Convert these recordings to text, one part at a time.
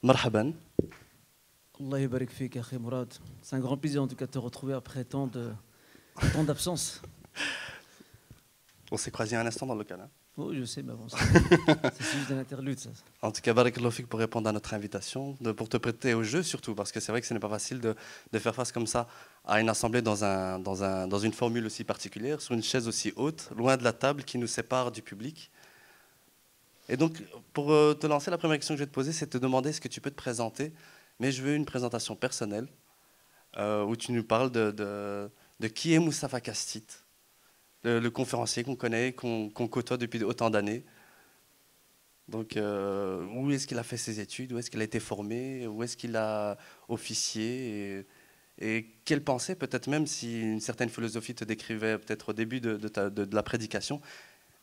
Marhaban. Allah yabarak fik, akhi Mourad. C'est un grand plaisir en tout cas de te retrouver après tant d'absence. On s'est croisés un instant dans le local. Hein. Oh, je sais, mais bon, c'est juste un interlude ça. En tout cas, barakallahu fik pour répondre à notre invitation, pour te prêter au jeu surtout, parce que c'est vrai que ce n'est pas facile de faire face comme ça à une assemblée dans une formule aussi particulière, sur une chaise aussi haute, loin de la table qui nous sépare du public. Et donc, pour te lancer, la première question que je vais te poser, c'est de te demander est-ce que tu peux te présenter, mais je veux une présentation personnelle, où tu nous parles de qui est Moustapha Kastit, le conférencier qu'on connaît, qu'on côtoie depuis autant d'années. Donc, où est-ce qu'il a fait ses études, où est-ce qu'il a été formé, où est-ce qu'il a officié, et quelle pensée, peut-être même si une certaine philosophie te décrivait peut-être au début de la prédication,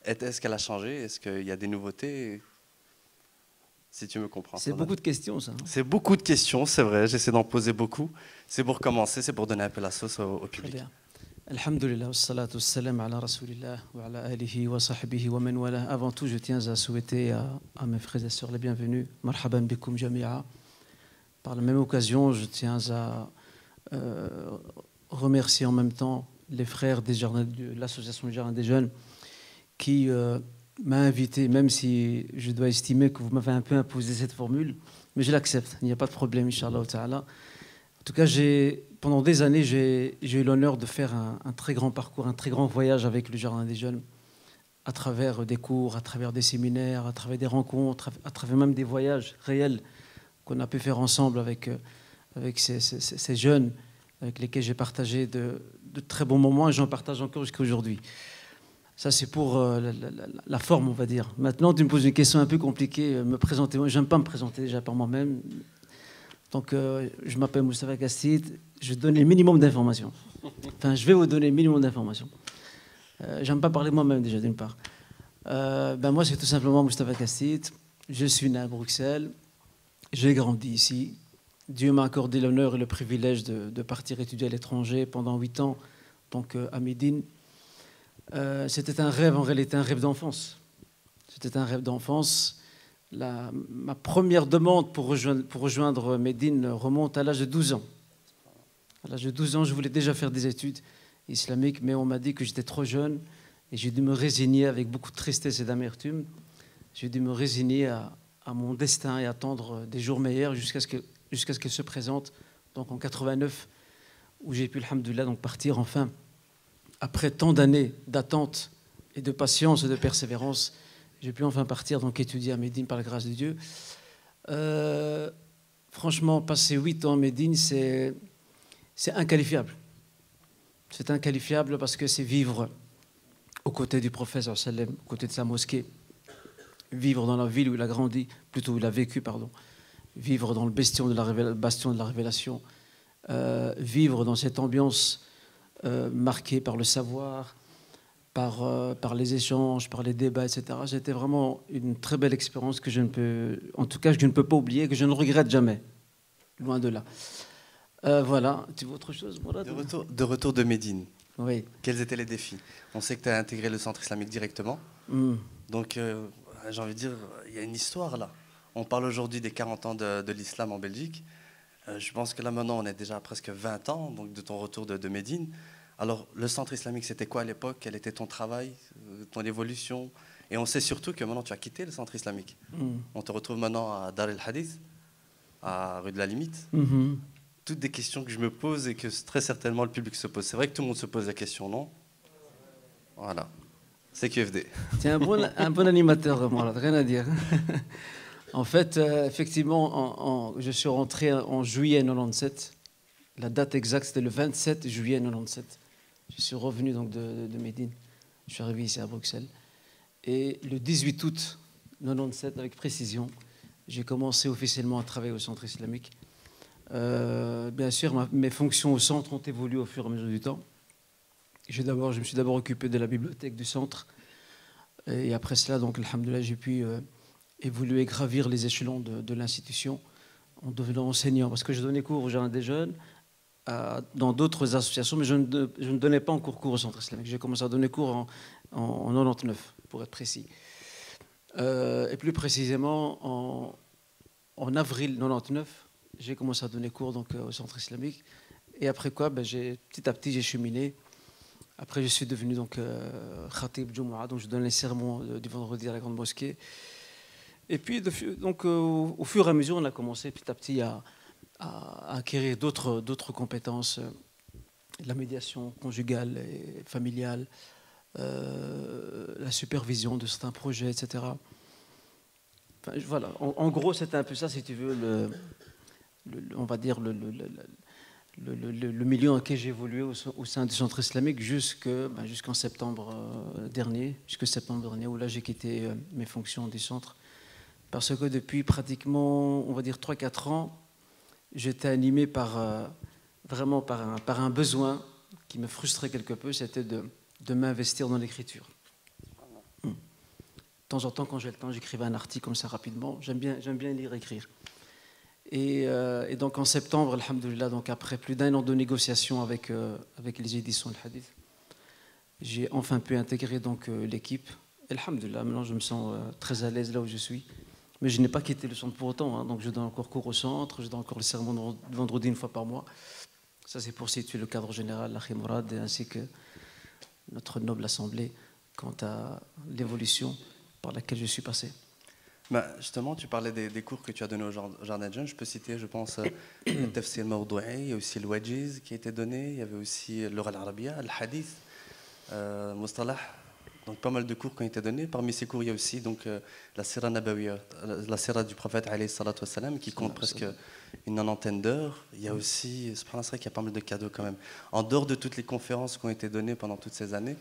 est-ce qu'elle a changé? Est-ce qu'il y a des nouveautés? Si tu me comprends. C'est beaucoup de questions, ça. C'est beaucoup de questions, c'est vrai. J'essaie d'en poser beaucoup. C'est pour commencer, c'est pour donner un peu la sauce au public. Très bien. Alhamdulillah, wassalatu wassalam ala rasulillah wa ala alihi wa sahbihi wa man wala. Avant tout, je tiens à souhaiter à mes frères et sœurs les bienvenus. Marhaban bikoum jami'a. Par la même occasion, je tiens à remercier en même temps les frères de l'association du Jardin des Jeunes qui m'a invité, même si je dois estimer que vous m'avez un peu imposé cette formule, mais je l'accepte, il n'y a pas de problème, Inch'Allah Ta'ala. En tout cas, pendant des années, j'ai eu l'honneur de faire un très grand parcours, un très grand voyage avec le Jardin des Jeunes, à travers des cours, à travers des séminaires, à travers des rencontres, à travers même des voyages réels qu'on a pu faire ensemble avec ces jeunes avec lesquels j'ai partagé de très bons moments et j'en partage encore jusqu'à aujourd'hui. Ça, c'est pour la forme, on va dire. Maintenant, tu me poses une question un peu compliquée. Me présenter, moi, j'aime pas me présenter déjà par moi-même. Donc, je m'appelle Moustapha Kastit. Je donne le minimum d'informations. Enfin, je vais vous donner le minimum d'informations. J'aime pas parler moi-même déjà, d'une part. Moi, c'est tout simplement Moustapha Kastit. Je suis né à Bruxelles. J'ai grandi ici. Dieu m'a accordé l'honneur et le privilège de partir étudier à l'étranger pendant 8 ans, donc à Médine. C'était un rêve, en réalité, un rêve d'enfance. C'était un rêve d'enfance. Ma première demande pour rejoindre Médine remonte à l'âge de 12 ans. À l'âge de 12 ans, je voulais déjà faire des études islamiques, mais on m'a dit que j'étais trop jeune et j'ai dû me résigner avec beaucoup de tristesse et d'amertume. J'ai dû me résigner à mon destin et attendre des jours meilleurs jusqu'à ce qu'elle se présente, donc en 89, où j'ai pu, alhamdoulilah, donc partir enfin. Après tant d'années d'attente et de patience et de persévérance, j'ai pu enfin partir, donc étudier à Médine par la grâce de Dieu. Franchement, passer 8 ans à Médine, c'est inqualifiable. C'est inqualifiable parce que c'est vivre aux côtés du prophète, aux côtés de sa mosquée, vivre dans la ville où il a grandi, plutôt où il a vécu, pardon, vivre dans le bastion de la révélation, vivre dans cette ambiance marqué par le savoir, par les échanges, par les débats, etc. C'était vraiment une très belle expérience que je ne peux pas oublier, que je ne regrette jamais, loin de là. Voilà, tu veux autre chose, Mourad? De retour de Médine. Oui. Quels étaient les défis? On sait que tu as intégré le centre islamique directement. Donc, j'ai envie de dire, il y a une histoire là. On parle aujourd'hui des 40 ans de l'islam en Belgique. Je pense que là maintenant on est déjà à presque 20 ans donc de ton retour de Médine. Alors le centre islamique c'était quoi à l'époque? Quel était ton travail, ton évolution? Et on sait surtout que maintenant tu as quitté le centre islamique. On te retrouve maintenant à Dar el-Hadith, à rue de la Limite. Toutes des questions que je me pose et que très certainement le public se pose. C'est vrai que tout le monde se pose la question, non? Voilà, c'est QFD. Tu es un bon animateur, Mourad, rien à dire. En fait, effectivement, je suis rentré en juillet 97. La date exacte, c'était le 27 juillet 97. Je suis revenu donc de Médine. Je suis arrivé ici à Bruxelles. Et le 18 août 97, avec précision, j'ai commencé officiellement à travailler au centre islamique. Bien sûr, mes fonctions au centre ont évolué au fur et à mesure du temps. Je me suis d'abord occupé de la bibliothèque du centre. Et après cela, donc, alhamdoulilah, j'ai pu évoluer, gravir les échelons de l'institution en devenant enseignant. Parce que je donnais cours au Jardin des Jeunes, dans d'autres associations, mais je ne donnais pas encore cours au centre islamique. J'ai commencé à donner cours en 99, pour être précis. Et plus précisément, en avril 99, j'ai commencé à donner cours donc, au centre islamique. Et après quoi, petit à petit, j'ai cheminé. Après, je suis devenu donc Khatib Jumu'ah, donc je donne les sermons du vendredi à la grande mosquée. Et puis, donc, au fur et à mesure, on a commencé petit à petit à acquérir d'autres compétences, la médiation conjugale et familiale, la supervision de certains projets, etc. Enfin, voilà. En gros, c'était un peu ça, si tu veux, on va dire le milieu dans lequel j'ai évolué au sein du centre islamique jusqu'en septembre dernier, où là j'ai quitté mes fonctions du centre. Parce que depuis pratiquement, on va dire 3-4 ans, j'étais animé vraiment par un besoin qui me frustrait quelque peu, c'était de m'investir dans l'écriture. De temps en temps, quand j'ai le temps, j'écrivais un article comme ça rapidement. J'aime bien lire et écrire. Et donc en septembre, alhamdoulilah, donc après plus d'1 an de négociations avec les éditions Al-Hadith, j'ai enfin pu intégrer donc l'équipe. Alhamdoulilah, maintenant je me sens très à l'aise là où je suis. Mais je n'ai pas quitté le centre pour autant, hein. Donc je donne encore cours au centre, je donne encore le sermon de vendredi 1 fois par mois. Ça c'est pour situer le cadre général, l'Akhi Mourad, ainsi que notre noble assemblée quant à l'évolution par laquelle je suis passé. Bah, justement, tu parlais des cours que tu as donnés au Jardin de Jeunes. Je peux citer, je pense, le Tafsir Mawdou'i, il y a aussi le Wajiz qui a été donné, il y avait aussi l'Oral Arabia, le Hadith, Mustalah. Donc pas mal de cours qui ont été donnés. Parmi ces cours, il y a aussi donc, la Sira Nabawiya, la Sira du prophète alayhi salatu wassalam, qui compte presque une 90aine d'heures. Il y a aussi, c'est vrai qu'il y a pas mal de cadeaux quand même. En dehors de toutes les conférences qui ont été données pendant toutes ces années,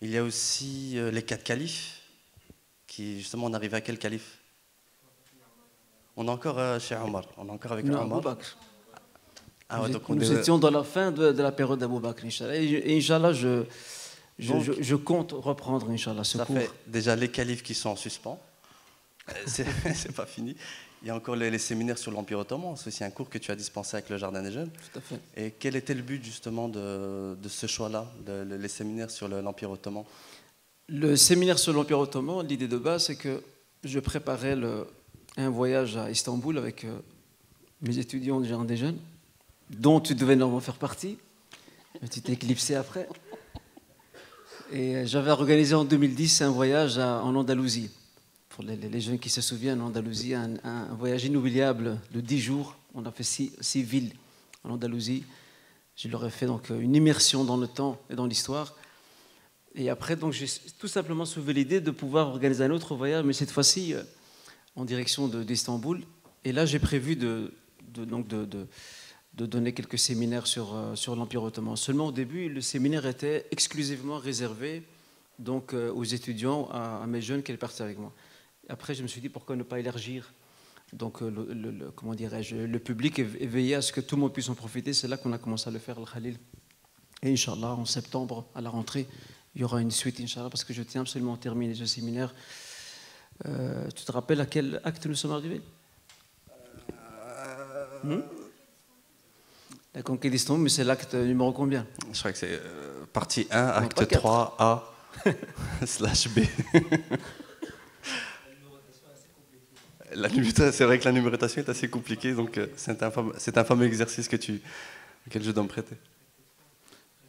il y a aussi les 4 califes, qui justement, on arrive à quel calife? On est encore chez Omar, on est encore avec non, Omar. Abou Bakr. Ah ouais, donc nous étions dans la fin de la période d'Abou Bakr, Inch'Allah. Et Inch'Allah, je compte reprendre, Inch'Allah, ce cours. Ça fait déjà les califes qui sont en suspens. C'est pas fini. Il y a encore les séminaires sur l'Empire ottoman. C'est aussi un cours que tu as dispensé avec le Jardin des Jeunes. Tout à fait. Et quel était le but justement de ce choix-là, les séminaires sur l'Empire ottoman? Le séminaire sur l'Empire ottoman, l'idée de base, c'est que je préparais un voyage à Istanbul avec mes étudiants du Jardin des Jeunes, dont tu devais normalement faire partie, mais tu t'es éclipsé après. Et j'avais organisé en 2010 un voyage en Andalousie. Pour les jeunes qui se souviennent, en Andalousie, un voyage inoubliable de 10 jours. On a fait 6 villes en Andalousie. Je leur ai fait donc une immersion dans le temps et dans l'histoire. Et après, donc, j'ai tout simplement soulevé l'idée de pouvoir organiser un autre voyage, mais cette fois-ci en direction d'Istanbul. Et là, j'ai prévu de donner quelques séminaires sur l'Empire ottoman. Seulement au début, le séminaire était exclusivement réservé donc, aux étudiants, à mes jeunes qui allaient partir avec moi. Après, je me suis dit pourquoi ne pas élargir donc, comment dirais-je, le public et veiller à ce que tout le monde puisse en profiter. C'est là qu'on a commencé à le faire, Al-Khalil. Et Inch'Allah, en septembre, à la rentrée, il y aura une suite, Inch'Allah, parce que je tiens absolument à terminer ce séminaire. Tu te rappelles à quel acte nous sommes arrivés? La conquête d'Istanbul, mais c'est l'acte numéro combien? Je crois que c'est partie 1, acte 3A / B. C'est vrai que la numérotation est assez compliquée, donc c'est un fameux exercice auquel je dois me prêter.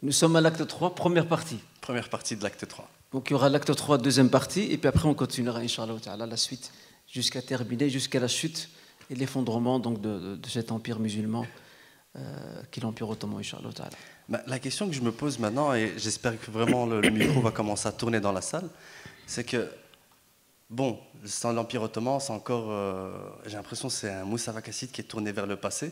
Nous sommes à l'acte 3, première partie. Première partie de l'acte 3. Donc il y aura l'acte 3, deuxième partie, et puis après on continuera, Inch'Allah, la suite, jusqu'à terminer, jusqu'à la chute et l'effondrement donc, de cet empire musulman qui est l'Empire ottoman, Inch'Allah. La question que je me pose maintenant, et j'espère que vraiment le micro va commencer à tourner dans la salle, c'est que, bon, sans l'Empire ottoman, c'est encore, j'ai l'impression que c'est un Moussa Vakassid qui est tourné vers le passé,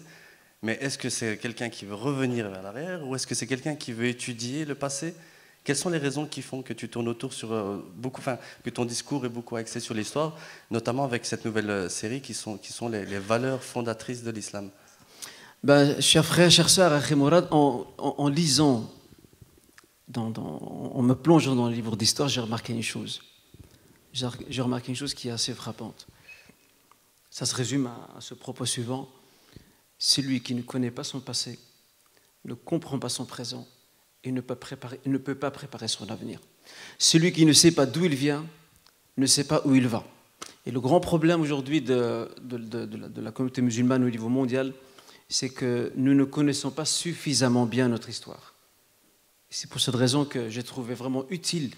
mais est-ce que c'est quelqu'un qui veut revenir vers l'arrière, ou est-ce que c'est quelqu'un qui veut étudier le passé? Quelles sont les raisons qui font que tu tournes autour sur que ton discours est beaucoup axé sur l'histoire, notamment avec cette nouvelle série qui sont les valeurs fondatrices de l'islam? Chers frères, chers sœurs, Akhi Mourad, en lisant, en me plongeant dans le livre d'histoire, j'ai remarqué une chose. J'ai remarqué une chose qui est assez frappante. Ça se résume à ce propos suivant. Celui qui ne connaît pas son passé, ne comprend pas son présent et ne peut pas préparer son avenir. Celui qui ne sait pas d'où il vient, ne sait pas où il va. Et le grand problème aujourd'hui de la communauté musulmane au niveau mondial, c'est que nous ne connaissons pas suffisamment bien notre histoire. C'est pour cette raison que j'ai trouvé vraiment utile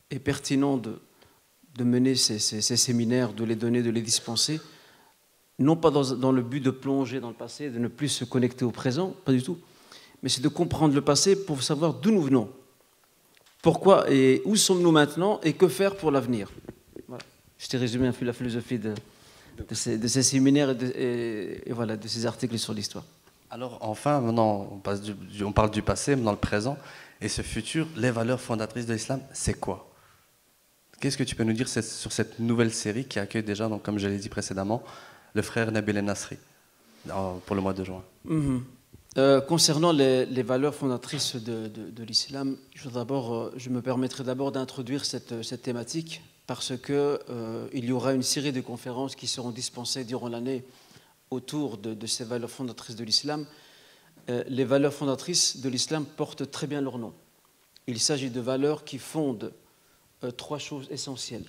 et pertinent de mener ces séminaires, de les donner, de les dispenser, non pas dans le but de plonger dans le passé, de ne plus se connecter au présent, pas du tout, mais c'est de comprendre le passé pour savoir d'où nous venons, pourquoi et où sommes-nous maintenant et que faire pour l'avenir. Voilà. Je t'ai résumé un peu la philosophie de ces séminaires et voilà, de ces articles sur l'histoire. Alors enfin, maintenant on parle du passé, maintenant le présent, et ce futur, les valeurs fondatrices de l'islam, c'est quoi? Qu'est-ce que tu peux nous dire sur cette nouvelle série qui accueille déjà, donc, comme je l'ai dit précédemment, le frère Nabil El-Nasri pour le mois de juin? Concernant les valeurs fondatrices de l'islam, je me permettrai d'abord d'introduire cette thématique parce qu'il y aura une série de conférences qui seront dispensées durant l'année autour de ces valeurs fondatrices de l'islam. Les valeurs fondatrices de l'islam portent très bien leur nom. Il s'agit de valeurs qui fondent trois choses essentielles.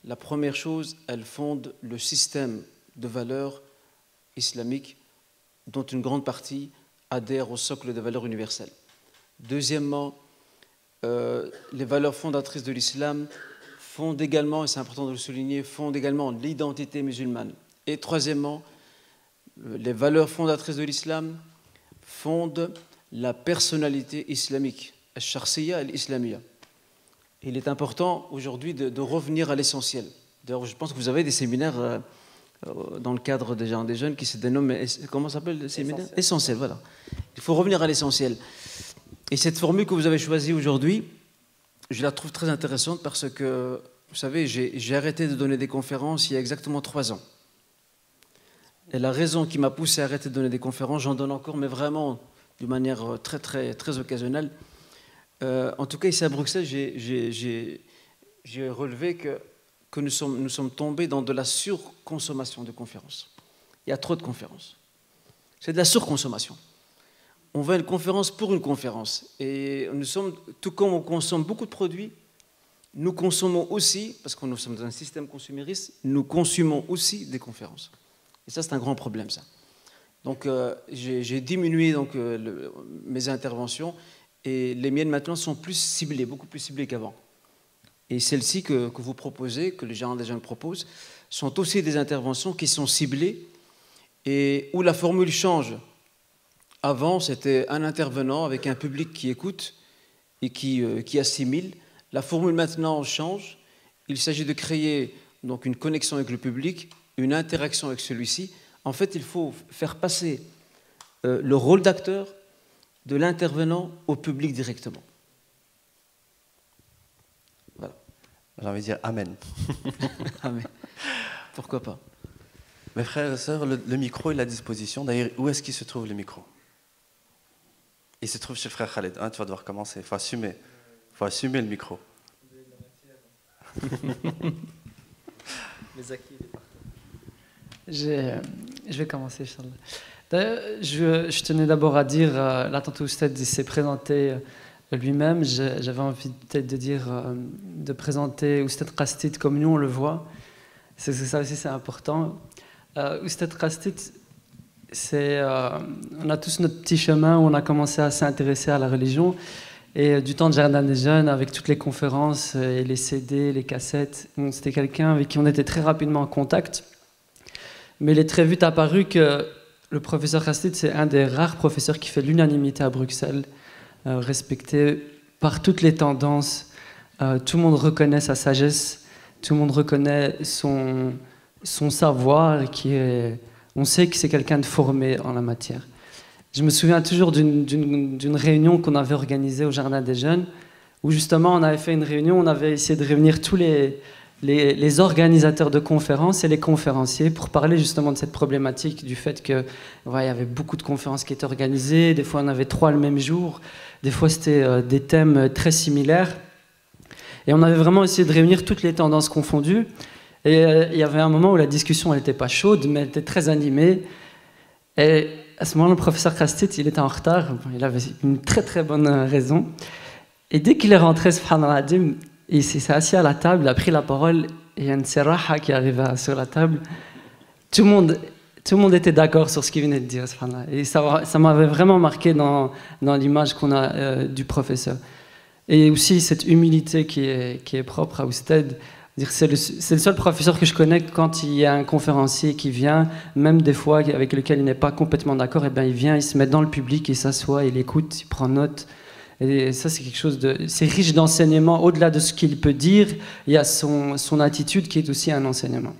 La première chose, elles fondent le système de valeurs islamiques dont une grande partie adhère au socle de valeurs universelles. Deuxièmement, les valeurs fondatrices de l'islam fondent également, et c'est important de le souligner, fondent également l'identité musulmane. Et troisièmement, les valeurs fondatrices de l'islam fondent la personnalité islamique, al-shakhsiyya et l'islamiyya. Il est important aujourd'hui de revenir à l'essentiel. D'ailleurs, je pense que vous avez des séminaires dans le cadre des jeunes qui se dénomment, comment s'appelle le séminaire? Essentiel, voilà. Il faut revenir à l'essentiel. Et cette formule que vous avez choisie aujourd'hui, je la trouve très intéressante parce que, vous savez, j'ai arrêté de donner des conférences il y a exactement 3 ans. Et la raison qui m'a poussé à arrêter de donner des conférences, j'en donne encore, mais vraiment de manière très occasionnelle. En tout cas, ici à Bruxelles, j'ai relevé que nous sommes tombés dans de la surconsommation de conférences. Il y a trop de conférences. C'est de la surconsommation. On veut une conférence pour une conférence. Et tout comme on consomme beaucoup de produits, nous consommons aussi, parce que nous sommes dans un système consumériste, nous consumons aussi des conférences. Et ça, c'est un grand problème, ça. Donc, j'ai diminué mes interventions et les miennes maintenant sont plus ciblées, beaucoup plus ciblées qu'avant. Et celles-ci que vous proposez, que les gens proposent, sont aussi des interventions qui sont ciblées et où la formule change. Avant, c'était un intervenant avec un public qui écoute et qui assimile. La formule maintenant change. Il s'agit de créer donc une connexion avec le public, une interaction avec celui-ci. En fait, il faut faire passer le rôle d'acteur de l'intervenant au public directement. Voilà. J'ai envie de dire Amen. Amen. Pourquoi pas? Mes frères et sœurs, le micro est à disposition. D'ailleurs, où est-ce qu'il se trouve, le micro? Il se trouve chez le frère Khaled. Tu vas devoir commencer. Il faut assumer. Il faut assumer le micro. Je vais commencer, Inch'Allah. Je tenais d'abord à dire, là, tantôt Oustad s'est présenté lui-même, j'avais envie peut-être de dire, de présenter Oustad Qastit comme nous on le voit. Ça aussi c'est important. Oustad Qastit, on a tous notre petit chemin où on a commencé à s'intéresser à la religion. Et du temps de Jardin des Jeunes, avec toutes les conférences et les CD, les cassettes, c'était quelqu'un avec qui on était très rapidement en contact. Mais il est très vite apparu que le professeur Qastit, c'est un des rares professeurs qui fait l'unanimité à Bruxelles, respecté par toutes les tendances. Tout le monde reconnaît sa sagesse, tout le monde reconnaît son savoir, on sait que c'est quelqu'un de formé en la matière. Je me souviens toujours d'une réunion qu'on avait organisée au Jardin des Jeunes, où justement on avait fait une réunion, on avait essayé de réunir tous les organisateurs de conférences et les conférenciers pour parler justement de cette problématique du fait que il y avait beaucoup de conférences qui étaient organisées, des fois on avait 3 le même jour, des fois c'était des thèmes très similaires. Et on avait vraiment essayé de réunir toutes les tendances confondues. Et il y avait un moment où la discussion elle n'était pas chaude, mais elle était très animée. Et à ce moment-là, le professeur Qastit, il était en retard, il avait une très bonne raison. Et dès qu'il est rentré, subhanallah, il s'est assis à la table, il a pris la parole et il y a une seraha qui arriva sur la table. Tout le monde était d'accord sur ce qu'il venait de dire, subhanallah. Et ça m'avait vraiment marqué dans l'image qu'on a du professeur. Et aussi cette humilité qui est propre à Ousted. C'est le seul professeur que je connais quand il y a un conférencier qui vient, même des fois avec lequel il n'est pas complètement d'accord, et bien il vient, il se met dans le public, il s'assoit, il écoute, il prend note. Et ça, c'est quelque chose c'est riche d'enseignement. Au-delà de ce qu'il peut dire, il y a son attitude qui est aussi un enseignement.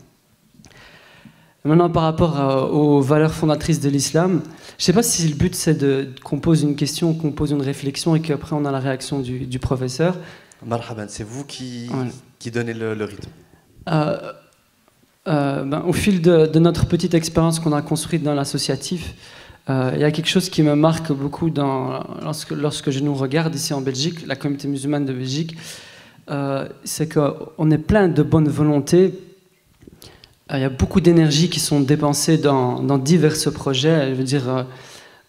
Maintenant, par rapport aux valeurs fondatrices de l'islam, je ne sais pas si le but c'est qu'on pose une question, qu'on pose une réflexion et qu'après on a la réaction du professeur. Marhaban, c'est vous qui donnez le rythme. Au fil de notre petite expérience qu'on a construite dans l'associatif, il y a quelque chose qui me marque beaucoup lorsque je nous regarde ici en Belgique, la communauté musulmane de Belgique, c'est qu'on est plein de bonne volonté. Il y a beaucoup d'énergie qui sont dépensées dans divers projets. Je veux dire,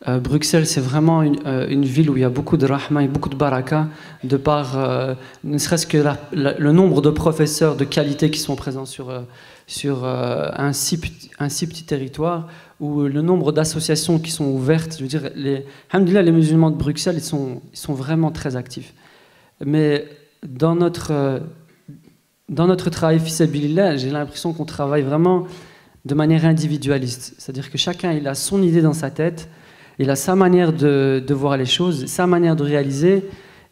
Bruxelles, c'est vraiment une ville où il y a beaucoup de rahma et beaucoup de baraka, de par ne serait-ce que le nombre de professeurs de qualité qui sont présents sur un si petit territoire, ou le nombre d'associations qui sont ouvertes. Je veux dire, alhamdoulilah, les musulmans de Bruxelles, ils sont vraiment très actifs. Mais dans notre travail fils sabilillah, j'ai l'impression qu'on travaille vraiment de manière individualiste. C'est-à-dire que chacun il a son idée dans sa tête, il a sa manière de voir les choses, sa manière de réaliser,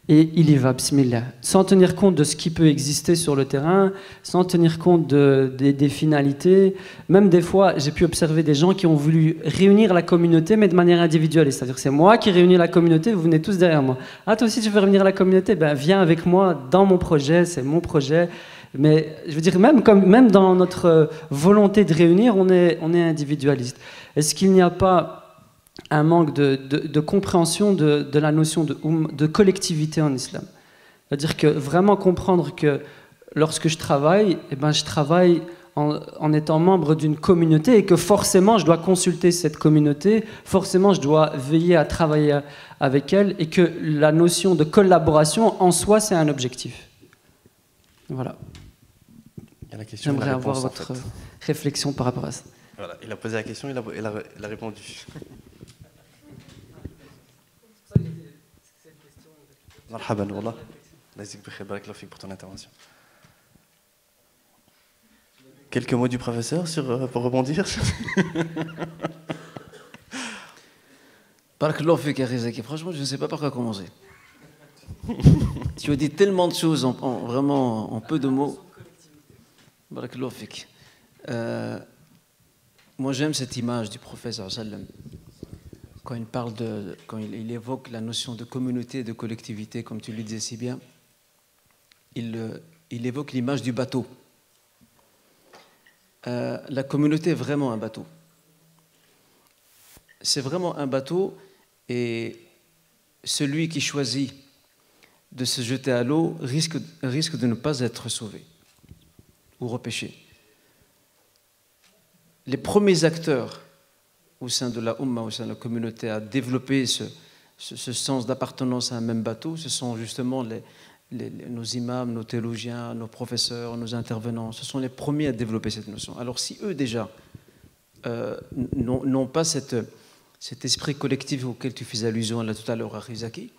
et il y va, bismillah. Sans tenir compte de ce qui peut exister sur le terrain, sans tenir compte des finalités. Même des fois, j'ai pu observer des gens qui ont voulu réunir la communauté, mais de manière individualiste. C'est-à-dire que c'est moi qui réunis la communauté, vous venez tous derrière moi. Ah, toi aussi tu veux réunir la communauté? Ben, viens avec moi dans mon projet, c'est mon projet. Mais je veux dire, même dans notre volonté de réunir, on est individualiste. Est-ce qu'il n'y a pas un manque de compréhension de la notion de collectivité en islam? C'est-à-dire que vraiment comprendre que lorsque je travaille, je travaille en étant membre d'une communauté, et que forcément je dois consulter cette communauté, forcément je dois veiller à travailler avec elle, et que la notion de collaboration en soi, c'est un objectif. Voilà. J'aimerais avoir votre réflexion par rapport à ça. Voilà, il a posé la question, il a répondu. Marhaban, wallah. Pour ton intervention. Quelques mots du professeur pour rebondir. Barakallahu fik, Rizaki. Franchement, je ne sais pas par quoi commencer. Tu as dit tellement de choses vraiment en peu de mots. Barakallahu fik. Moi, j'aime cette image du professeur sallam. Quand il évoque la notion de communauté et de collectivité, comme tu le disais si bien, il évoque l'image du bateau. La communauté est vraiment un bateau. C'est vraiment un bateau, et celui qui choisit de se jeter à l'eau risque de ne pas être sauvé ou repêché. Les premiers acteurs au sein de la Ummah, au sein de la communauté, à développer ce sens d'appartenance à un même bateau, ce sont justement nos imams, nos théologiens, nos professeurs, nos intervenants. Ce sont les premiers à développer cette notion. Alors si eux déjà n'ont pas cet esprit collectif auquel tu fais allusion là tout à l'heure à Rizaki,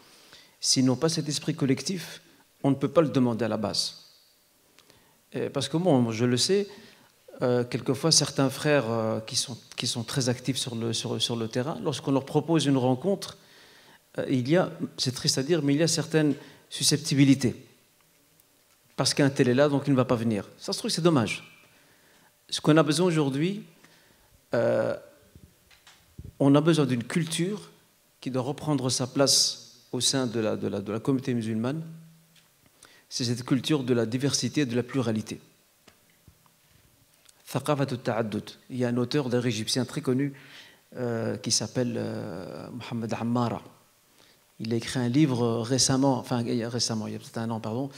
s'ils n'ont pas cet esprit collectif, on ne peut pas le demander à la base. Parce que moi, je le sais, quelquefois certains frères qui sont très actifs sur le terrain, lorsqu'on leur propose une rencontre, c'est triste à dire, mais il y a certaines susceptibilités. Parce qu'un tel est là, donc il ne va pas venir. Ça se trouve, c'est dommage. Ce qu'on a besoin aujourd'hui, on a besoin d'une culture qui doit reprendre sa place au sein de la communauté musulmane. C'est cette culture de la diversité et de la pluralité. Il y a un auteur d'un égyptien très connu qui s'appelle Mohamed Ammara. Il a écrit un livre récemment, il y a peut-être un an, pardon.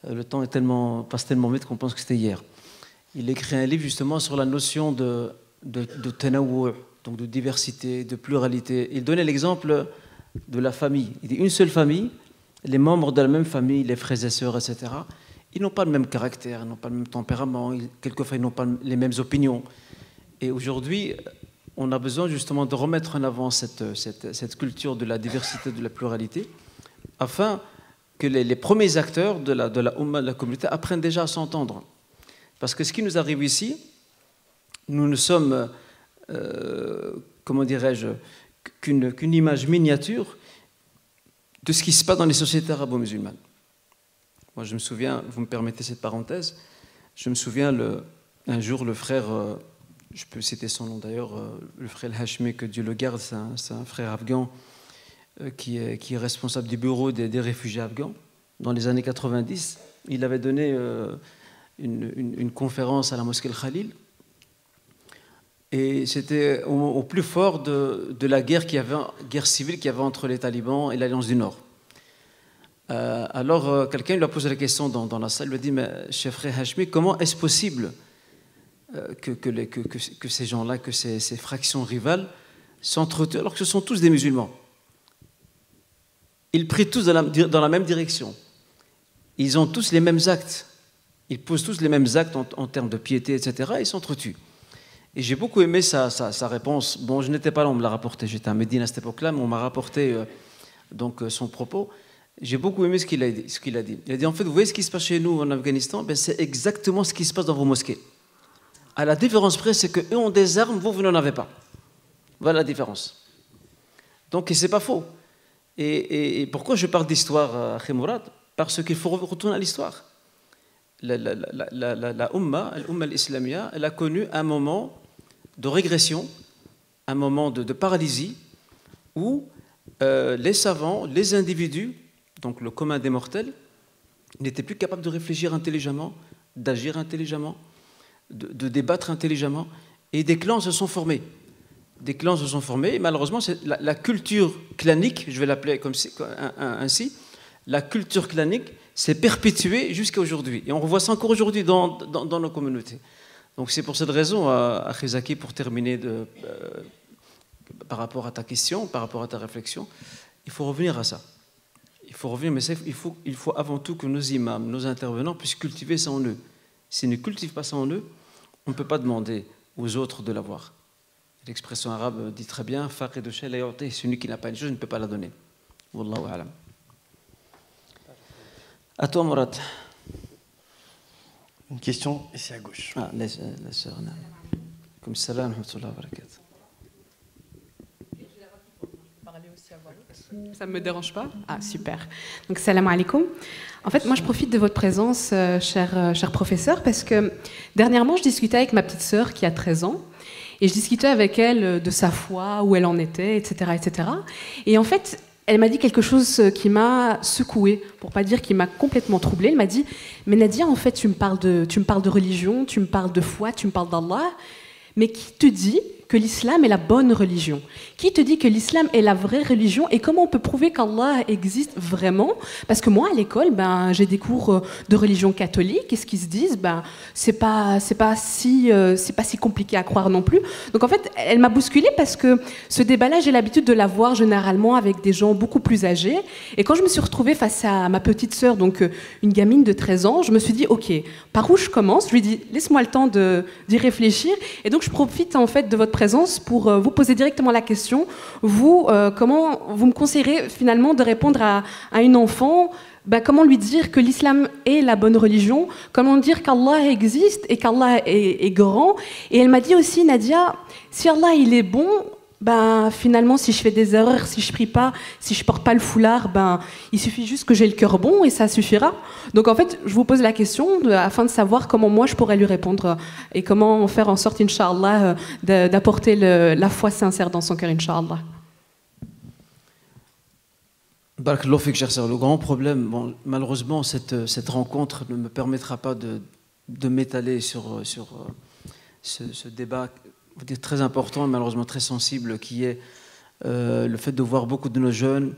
Le temps passe tellement vite qu'on pense que c'était hier. Il a écrit un livre justement sur la notion de tanawwu', donc de diversité, de pluralité. Il donnait l'exemple de la famille. Il dit une seule famille, les membres de la même famille, les frères et sœurs, etc. ils n'ont pas le même caractère, ils n'ont pas le même tempérament, quelquefois ils n'ont pas les mêmes opinions. Et aujourd'hui, on a besoin justement de remettre en avant cette culture de la diversité, de la pluralité, afin que les premiers acteurs de la Ummah, de la communauté, apprennent déjà à s'entendre. Parce que ce qui nous arrive ici, nous ne sommes, comment dirais-je, qu'une image miniature de ce qui se passe dans les sociétés arabo-musulmanes. Moi, je me souviens, vous me permettez cette parenthèse, je me souviens un jour, le frère, je peux citer son nom d'ailleurs, le frère Hashmi, que Dieu le garde, c'est un frère afghan qui est responsable du bureau des réfugiés afghans. Dans les années 90, il avait donné une conférence à la mosquée Al-Khalil. Et c'était au plus fort de la guerre civile qu'il y avait entre les talibans et l'Alliance du Nord. Alors, quelqu'un lui a posé la question dans la salle, il lui a dit, mais chef frère Hashmi, comment est-ce possible que ces gens-là, que ces fractions rivales s'entretuent alors que ce sont tous des musulmans? Ils prient tous dans la même direction. Ils ont tous les mêmes actes. Ils posent tous les mêmes actes en termes de piété, etc. Et ils s'entretuent. Et j'ai beaucoup aimé sa réponse. Bon, je n'étais pas là, on me l'a rapporté. J'étais à Médine à cette époque-là, mais on m'a rapporté donc son propos. J'ai beaucoup aimé ce qu'il a dit. Il a dit, en fait, vous voyez ce qui se passe chez nous en Afghanistan, ben, c'est exactement ce qui se passe dans vos mosquées. À la différence près, c'est qu'eux ont des armes, vous n'en avez pas. Voilà la différence. Donc, ce n'est pas faux. Et pourquoi je parle d'histoire, Akhi Mourad? Parce qu'il faut retourner à l'histoire. La Ummah, l'Ummah al-Islamia, elle a connu un moment de régression, un moment de paralysie, où les savants, les individus, donc le commun des mortels, n'étaient plus capables de réfléchir intelligemment, d'agir intelligemment, de débattre intelligemment, et des clans se sont formés. Des clans se sont formés, et malheureusement, la culture clanique, je vais l'appeler ainsi, la culture clanique s'est perpétuée jusqu'à aujourd'hui. Et on revoit ça encore aujourd'hui dans nos communautés. Donc c'est pour cette raison, Akhi Zaki, pour terminer par rapport à ta question, par rapport à ta réflexion, il faut revenir à ça. Il faut revenir, mais il faut avant tout que nos imams, nos intervenants puissent cultiver ça en eux. S'ils ne cultivent pas ça en eux, on ne peut pas demander aux autres de l'avoir. L'expression arabe dit très bien, faqid shay la yu'ti, celui qui n'a pas une chose ne peut pas la donner. Wallahu a'lam. À toi, Mourad. Une question ici à gauche. Ah, la sœur. Comme salam, wa barakatuh. Ça ne me dérange pas? Ah, super. Donc, salam alaikum. En fait, moi, je profite de votre présence, cher professeur, parce que dernièrement, je discutais avec ma petite sœur qui a 13 ans, et je discutais avec elle de sa foi, où elle en était, etc., etc. Et en fait, elle m'a dit quelque chose qui m'a secouée, pour pas dire qui m'a complètement troublée. Elle m'a dit, mais Nadia, en fait, tu me parles de religion, tu me parles de foi, tu me parles d'Allah, mais qui te dit que l'islam est la bonne religion? Qui te dit que l'islam est la vraie religion? Et comment on peut prouver qu'Allah existe vraiment? Parce que moi, à l'école, j'ai des cours de religion catholique, et ce qu'ils se disent, c'est pas si compliqué à croire non plus. Donc en fait, elle m'a bousculée parce que ce débat-là, j'ai l'habitude de l'avoir généralement avec des gens beaucoup plus âgés. Et quand je me suis retrouvée face à ma petite sœur, donc une gamine de 13 ans, je me suis dit, ok, par où je commence? Je lui ai dit, laisse-moi le temps d'y réfléchir. Et donc je profite en fait de votre présence pour vous poser directement la question. Vous, comment vous me conseillerez finalement de répondre à une enfant? Comment lui dire que l'islam est la bonne religion? Comment dire qu'Allah existe et qu'Allah est grand? Et elle m'a dit aussi, Nadia, si Allah il est bon, finalement, si je fais des erreurs, si je prie pas, si je porte pas le foulard, il suffit juste que j'ai le cœur bon et ça suffira. Donc en fait, je vous pose la question afin de savoir comment moi je pourrais lui répondre et comment faire en sorte, Inch'Allah, d'apporter la foi sincère dans son cœur, Inch'Allah. Barakallahu fik, cher sœur. Le grand problème, malheureusement, cette rencontre ne me permettra pas de m'étaler sur ce débat très important et malheureusement très sensible, qui est le fait de voir beaucoup de nos jeunes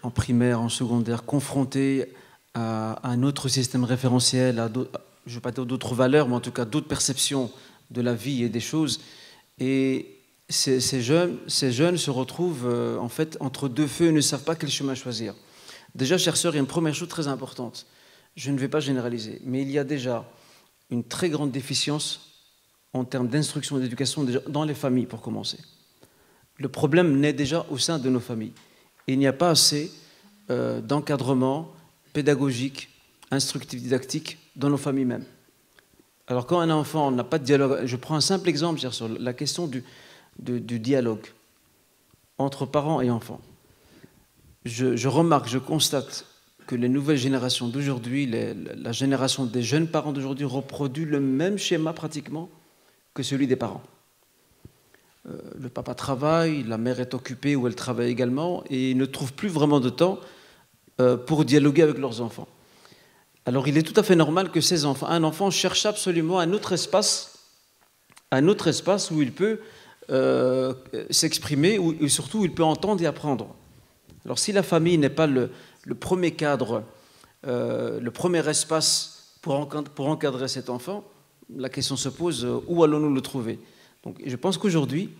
en primaire, en secondaire, confrontés à un autre système référentiel, je ne veux pas dire d'autres valeurs, mais en tout cas d'autres perceptions de la vie et des choses. Et ces jeunes se retrouvent en fait entre deux feux et ne savent pas quel chemin choisir. Déjà, chère sœur, il y a une première chose très importante. je ne vais pas généraliser, mais il y a déjà une très grande déficience en termes d'instruction et d'éducation dans les familles, pour commencer. Le problème naît déjà au sein de nos familles. Il n'y a pas assez d'encadrement pédagogique, instructif, didactique dans nos familles même. Alors quand un enfant n'a pas de dialogue, je prends un simple exemple sur la question du dialogue entre parents et enfants. Je remarque, je constate que les nouvelles générations d'aujourd'hui, la génération des jeunes parents d'aujourd'hui reproduit le même schéma pratiquement que celui des parents. Le papa travaille, la mère est occupée ou elle travaille également et ils ne trouvent plus vraiment de temps pour dialoguer avec leurs enfants. Alors il est tout à fait normal que un enfant cherche absolument un autre espace où il peut s'exprimer et surtout où il peut entendre et apprendre. Alors si la famille n'est pas le premier cadre, le premier espace pour encadrer cet enfant, la question se pose, où allons-nous le trouver? Donc, je pense qu'aujourd'hui,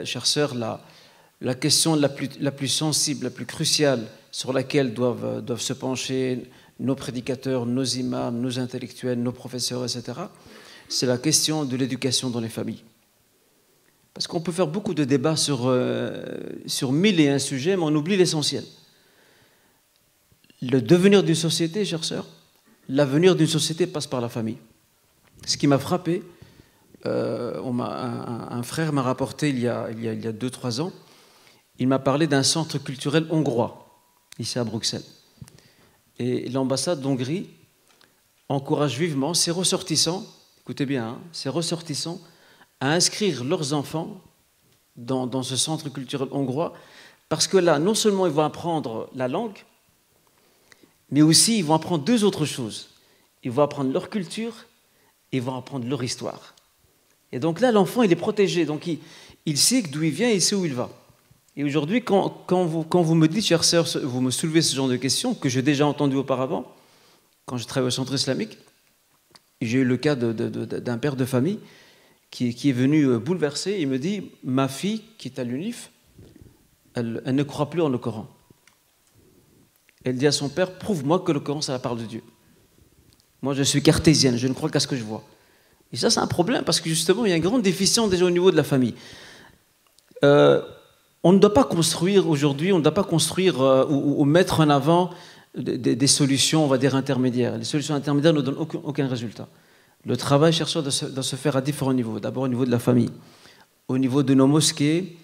chère sœur, la question la plus sensible, la plus cruciale, sur laquelle doivent se pencher nos prédicateurs, nos imams, nos intellectuels, nos professeurs, etc., c'est la question de l'éducation dans les familles. Parce qu'on peut faire beaucoup de débats sur 1001 sujets, mais on oublie l'essentiel. Le devenir d'une société, chère sœur, l'avenir d'une société passe par la famille. Ce qui m'a frappé, un frère m'a rapporté il y a 2-3 ans, il m'a parlé d'un centre culturel hongrois, ici à Bruxelles. Et l'ambassade d'Hongrie encourage vivement ses ressortissants, écoutez bien, hein, ses ressortissants, à inscrire leurs enfants dans ce centre culturel hongrois, parce que là, non seulement ils vont apprendre la langue, mais aussi ils vont apprendre 2 autres choses. Ils vont apprendre leur culture et ils vont apprendre leur histoire. Et donc là, l'enfant, il est protégé, donc il sait d'où il vient et il sait où il va. Et aujourd'hui, quand vous me dites, chère sœur, vous me soulevez ce genre de questions que j'ai déjà entendues auparavant, quand je travaillais au centre islamique, j'ai eu le cas d'un père de famille qui est venu bouleversé. Il me dit, ma fille, qui est à l'UNIF, elle ne croit plus en le Coran. Elle dit à son père, prouve-moi que le Coran, ça parle de Dieu. Moi, je suis cartésienne, je ne crois qu'à ce que je vois. Et ça, c'est un problème, parce que justement, il y a une grande déficience déjà au niveau de la famille. On ne doit pas construire aujourd'hui, on ne doit pas construire ou mettre en avant des solutions, on va dire, intermédiaires. Les solutions intermédiaires ne donnent aucun résultat. Le travail, chère sœur, doit se faire à différents niveaux. D'abord au niveau de la famille, au niveau de nos mosquées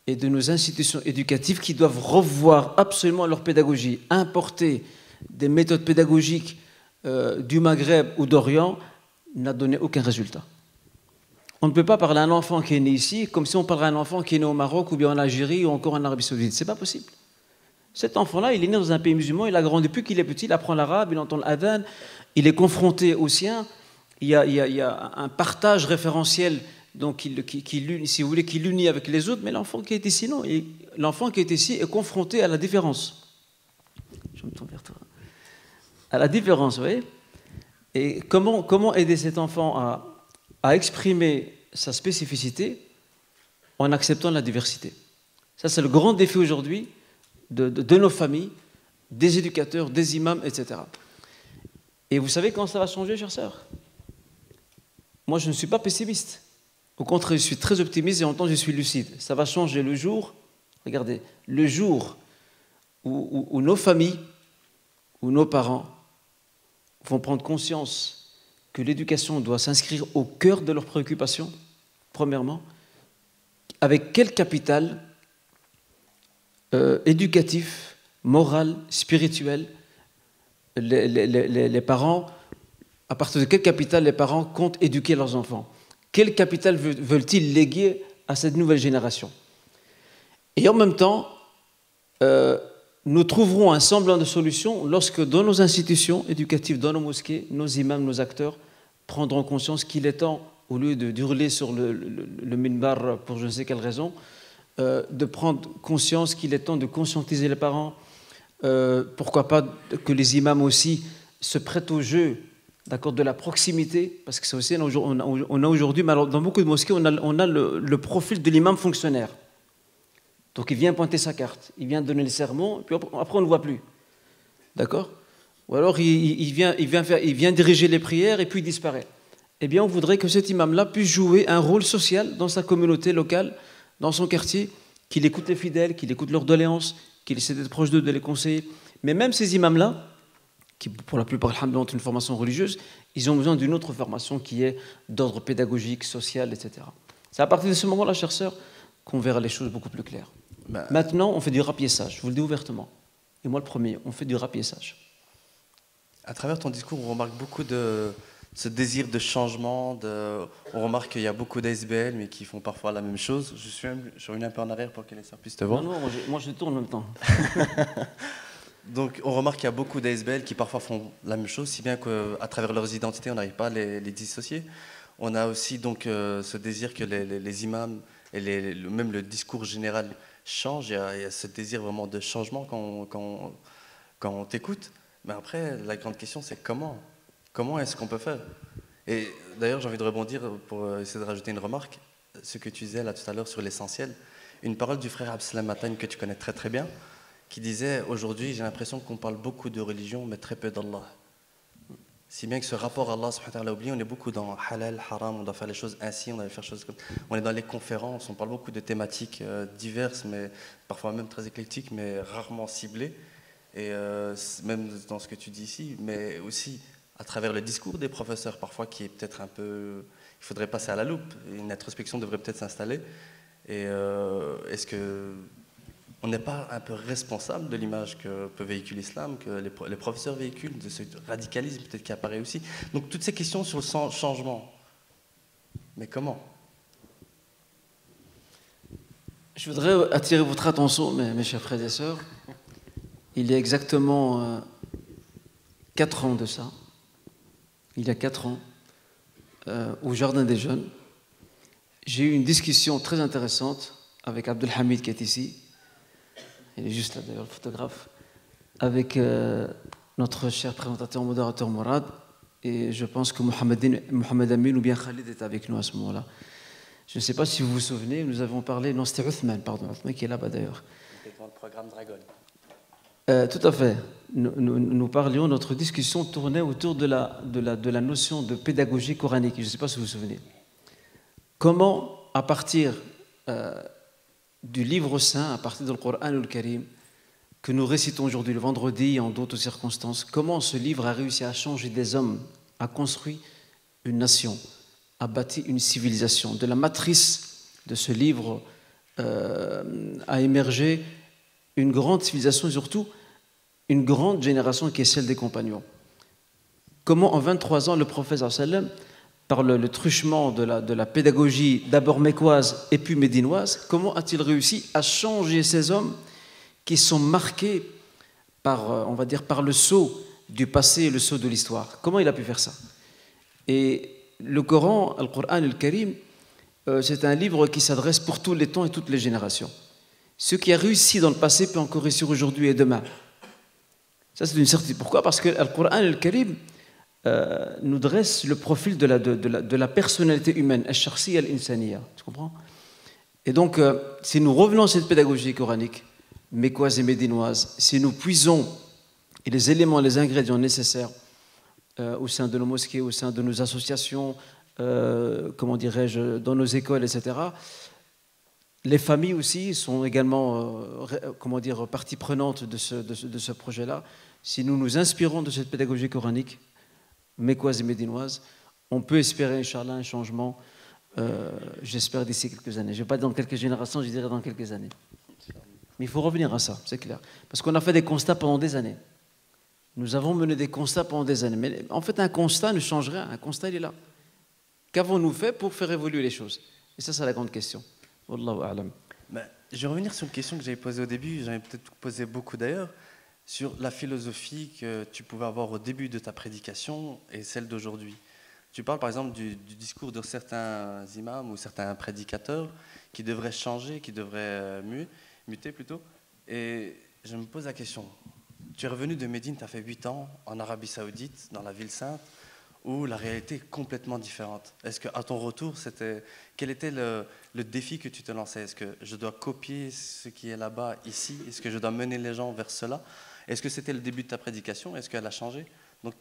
et de nos institutions éducatives qui doivent revoir absolument leur pédagogie, importer des méthodes pédagogiques du Maghreb ou d'Orient n'a donné aucun résultat. On ne peut pas parler à un enfant qui est né ici comme si on parlerait à un enfant qui est né au Maroc ou bien en Algérie ou encore en Arabie Saoudite. Ce n'est pas possible. Cet enfant-là, il est né dans un pays musulman, il a grandi depuis qu'il est petit, il apprend l'arabe, il entend l'adhan, il est confronté au sien, il y a un partage référentiel donc, si vous voulez, qui l'unit avec les autres, mais l'enfant qui est ici, non. L'enfant qui est ici est confronté à la différence. Je me tourne vers toi. À la différence, vous voyez. Et comment aider cet enfant à exprimer sa spécificité en acceptant la diversité? Ça, c'est le grand défi aujourd'hui de nos familles, des éducateurs, des imams, etc. Et vous savez quand ça va changer, chère sœur? Moi, je ne suis pas pessimiste. Au contraire, je suis très optimiste et en même temps, je suis lucide. Ça va changer le jour, regardez, le jour où nos familles, où nos parents vont prendre conscience que l'éducation doit s'inscrire au cœur de leurs préoccupations, premièrement, avec quel capital éducatif, moral, spirituel, les parents, à partir de quel capital les parents comptent éduquer leurs enfants? Quel capital veulent-ils léguer à cette nouvelle génération? Et en même temps, nous trouverons un semblant de solution lorsque dans nos institutions éducatives, dans nos mosquées, nos imams, nos acteurs prendront conscience qu'il est temps, au lieu d'hurler sur le minbar pour je ne sais quelle raison, de prendre conscience qu'il est temps de conscientiser les parents. Pourquoi pas que les imams aussi se prêtent au jeu, d'accord, de la proximité, parce que c'est aussi, on a aujourd'hui, dans beaucoup de mosquées, on a le profil de l'imam fonctionnaire. Donc il vient pointer sa carte, il vient donner le sermon, puis après on ne le voit plus. D'accord? Ou alors il vient diriger les prières et puis il disparaît. Eh bien, on voudrait que cet imam-là puisse jouer un rôle social dans sa communauté locale, dans son quartier, qu'il écoute les fidèles, qu'il écoute leurs doléances, qu'il essaie d'être proche d'eux, de les conseiller. Mais même ces imams-là, qui pour la plupart ont une formation religieuse, ils ont besoin d'une autre formation qui est d'ordre pédagogique, social, etc. C'est à partir de ce moment-là, chers sœurs, qu'on verra les choses beaucoup plus claires. Maintenant, on fait du rapiessage, je vous le dis ouvertement. Et moi le premier, on fait du rapiessage. À travers ton discours, on remarque beaucoup de ce désir de changement. On remarque qu'il y a beaucoup d'ASBL, mais qui font parfois la même chose. Je reviens un peu en arrière pour que les sœurs puissent te voir. Non, moi je tourne en même temps. Donc on remarque qu'il y a beaucoup d'ASBL qui parfois font la même chose, si bien qu'à travers leurs identités, on n'arrive pas à les dissocier. On a aussi donc ce désir que les imams et même le discours général change. Il y a ce désir vraiment de changement quand on t'écoute. Mais après, la grande question, c'est comment est-ce qu'on peut faire? Et d'ailleurs, j'ai envie de rebondir pour essayer de rajouter une remarque. Ce que tu disais là tout à l'heure sur l'essentiel. Une parole du frère Abdeslam Matagne que tu connais très très bien, qui disait: aujourd'hui, j'ai l'impression qu'on parle beaucoup de religion, mais très peu d'Allah. Si bien que ce rapport à Allah, subhanahu wa ta'ala, oublié, on est beaucoup dans halal, haram, on doit faire les choses ainsi, on doit faire les choses comme... On est dans les conférences, on parle beaucoup de thématiques diverses, mais parfois même très éclectiques, mais rarement ciblées. Et même dans ce que tu dis ici, mais aussi à travers le discours des professeurs, parfois qui est peut-être un peu... Il faudrait passer à la loupe, une introspection devrait peut-être s'installer. Et est-ce que on n'est pas un peu responsable de l'image que peut véhiculer l'islam, que les professeurs véhiculent, de ce radicalisme peut-être qui apparaît aussi? Donc toutes ces questions sur le changement. Mais comment? Je voudrais attirer votre attention, mes chers frères et sœurs. Il y a exactement 4 ans de ça, il y a 4 ans, au Jardin des Jeunes, j'ai eu une discussion très intéressante avec Abdelhamid qui est ici. Il est juste là d'ailleurs, le photographe, avec notre cher présentateur, modérateur Mourad, et je pense que Mohamed Amin ou bien Khalid est avec nous à ce moment-là. Je ne sais pas si vous vous souvenez, nous avons parlé, non c'était Uthman, pardon, Uthman qui est là-bas d'ailleurs. C'était dans le programme Dragon. Tout à fait. Nous parlions, notre discussion tournait autour de la notion de pédagogie coranique, je ne sais pas si vous vous souvenez. Comment, à partir du livre saint, à partir du Coran al-Karim, que nous récitons aujourd'hui le vendredi et en d'autres circonstances, comment ce livre a réussi à changer des hommes, a construit une nation, a bâti une civilisation. De la matrice de ce livre a émergé une grande civilisation et surtout une grande génération qui est celle des compagnons. Comment en 23 ans le prophète sallam, par le truchement de la pédagogie d'abord mécoise et puis médinoise, comment a-t-il réussi à changer ces hommes qui sont marqués par, on va dire, par le sceau du passé et le sceau de l'histoire? Comment il a pu faire ça? Et le Coran, le Coran al-Karim, c'est un livre qui s'adresse pour tous les temps et toutes les générations. Ce qui a réussi dans le passé peut encore réussir aujourd'hui et demain. Ça, c'est une certitude. Pourquoi? Parce que le Coran al-Karim nous dresse le profil de la personnalité humaine, al-shakhsiyya al-insaniya. Tu comprends? Et donc, si nous revenons à cette pédagogie coranique, mécoise et médinoise, si nous puisons les éléments, les ingrédients nécessaires au sein de nos mosquées, au sein de nos associations, comment dirais-je, dans nos écoles, etc., les familles aussi sont également comment dire, partie prenante de ce projet-là. Si nous nous inspirons de cette pédagogie coranique, mécoise et médinoise, on peut espérer, Inch'Allah, un changement, j'espère, d'ici quelques années. Je ne vais pas dire dans quelques générations, je dirais dans quelques années. Mais il faut revenir à ça, c'est clair. Parce qu'on a fait des constats pendant des années. Nous avons mené des constats pendant des années. Mais en fait, un constat ne change rien. Un constat, il est là. Qu'avons-nous fait pour faire évoluer les choses? Et ça, c'est la grande question. Wallahu a'lam. Je vais revenir sur une question que j'avais posée au début, j'en ai peut-être posé beaucoup d'ailleurs, sur la philosophie que tu pouvais avoir au début de ta prédication et celle d'aujourd'hui. Tu parles par exemple du discours de certains imams ou certains prédicateurs qui devraient changer, qui devraient muter plutôt. Et je me pose la question, tu es revenu de Médine, tu as fait 8 ans en Arabie Saoudite, dans la ville sainte, où la réalité est complètement différente. Est-ce qu'à ton retour, quel était le défi que tu te lançais? Est-ce que je dois copier ce qui est là-bas, ici? Est-ce que je dois mener les gens vers cela? Est-ce que c'était le début de ta prédication? Est-ce qu'elle a changé? Donc,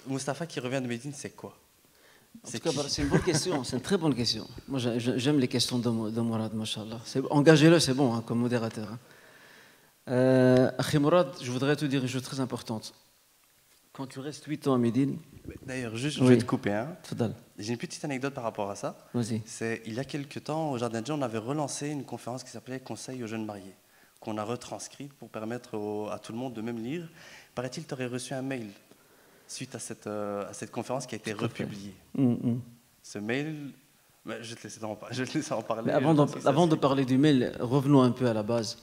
Mustapha qui revient de Médine, c'est quoi? En tout cas, c'est une bonne question, c'est une très bonne question. Moi, j'aime les questions de Mourad, machallah. Engagez-le, c'est bon, hein, comme modérateur. Akhi Mourad, je voudrais te dire une chose très importante. Quand tu restes 8 ans à Médine... D'ailleurs, juste, je vais te couper. Hein. Fadal. J'ai une petite anecdote par rapport à ça. Vas-y. Il y a quelques temps, au Jardin de Dieu, on avait relancé une conférence qui s'appelait Conseil aux jeunes mariés, qu'on a retranscrite pour permettre à tout le monde de même lire. Paraît-il, tu aurais reçu un mail suite à cette conférence qui a été republiée. Ce mail, je te laisse en parler. Mais avant de parler du mail, revenons un peu à la base.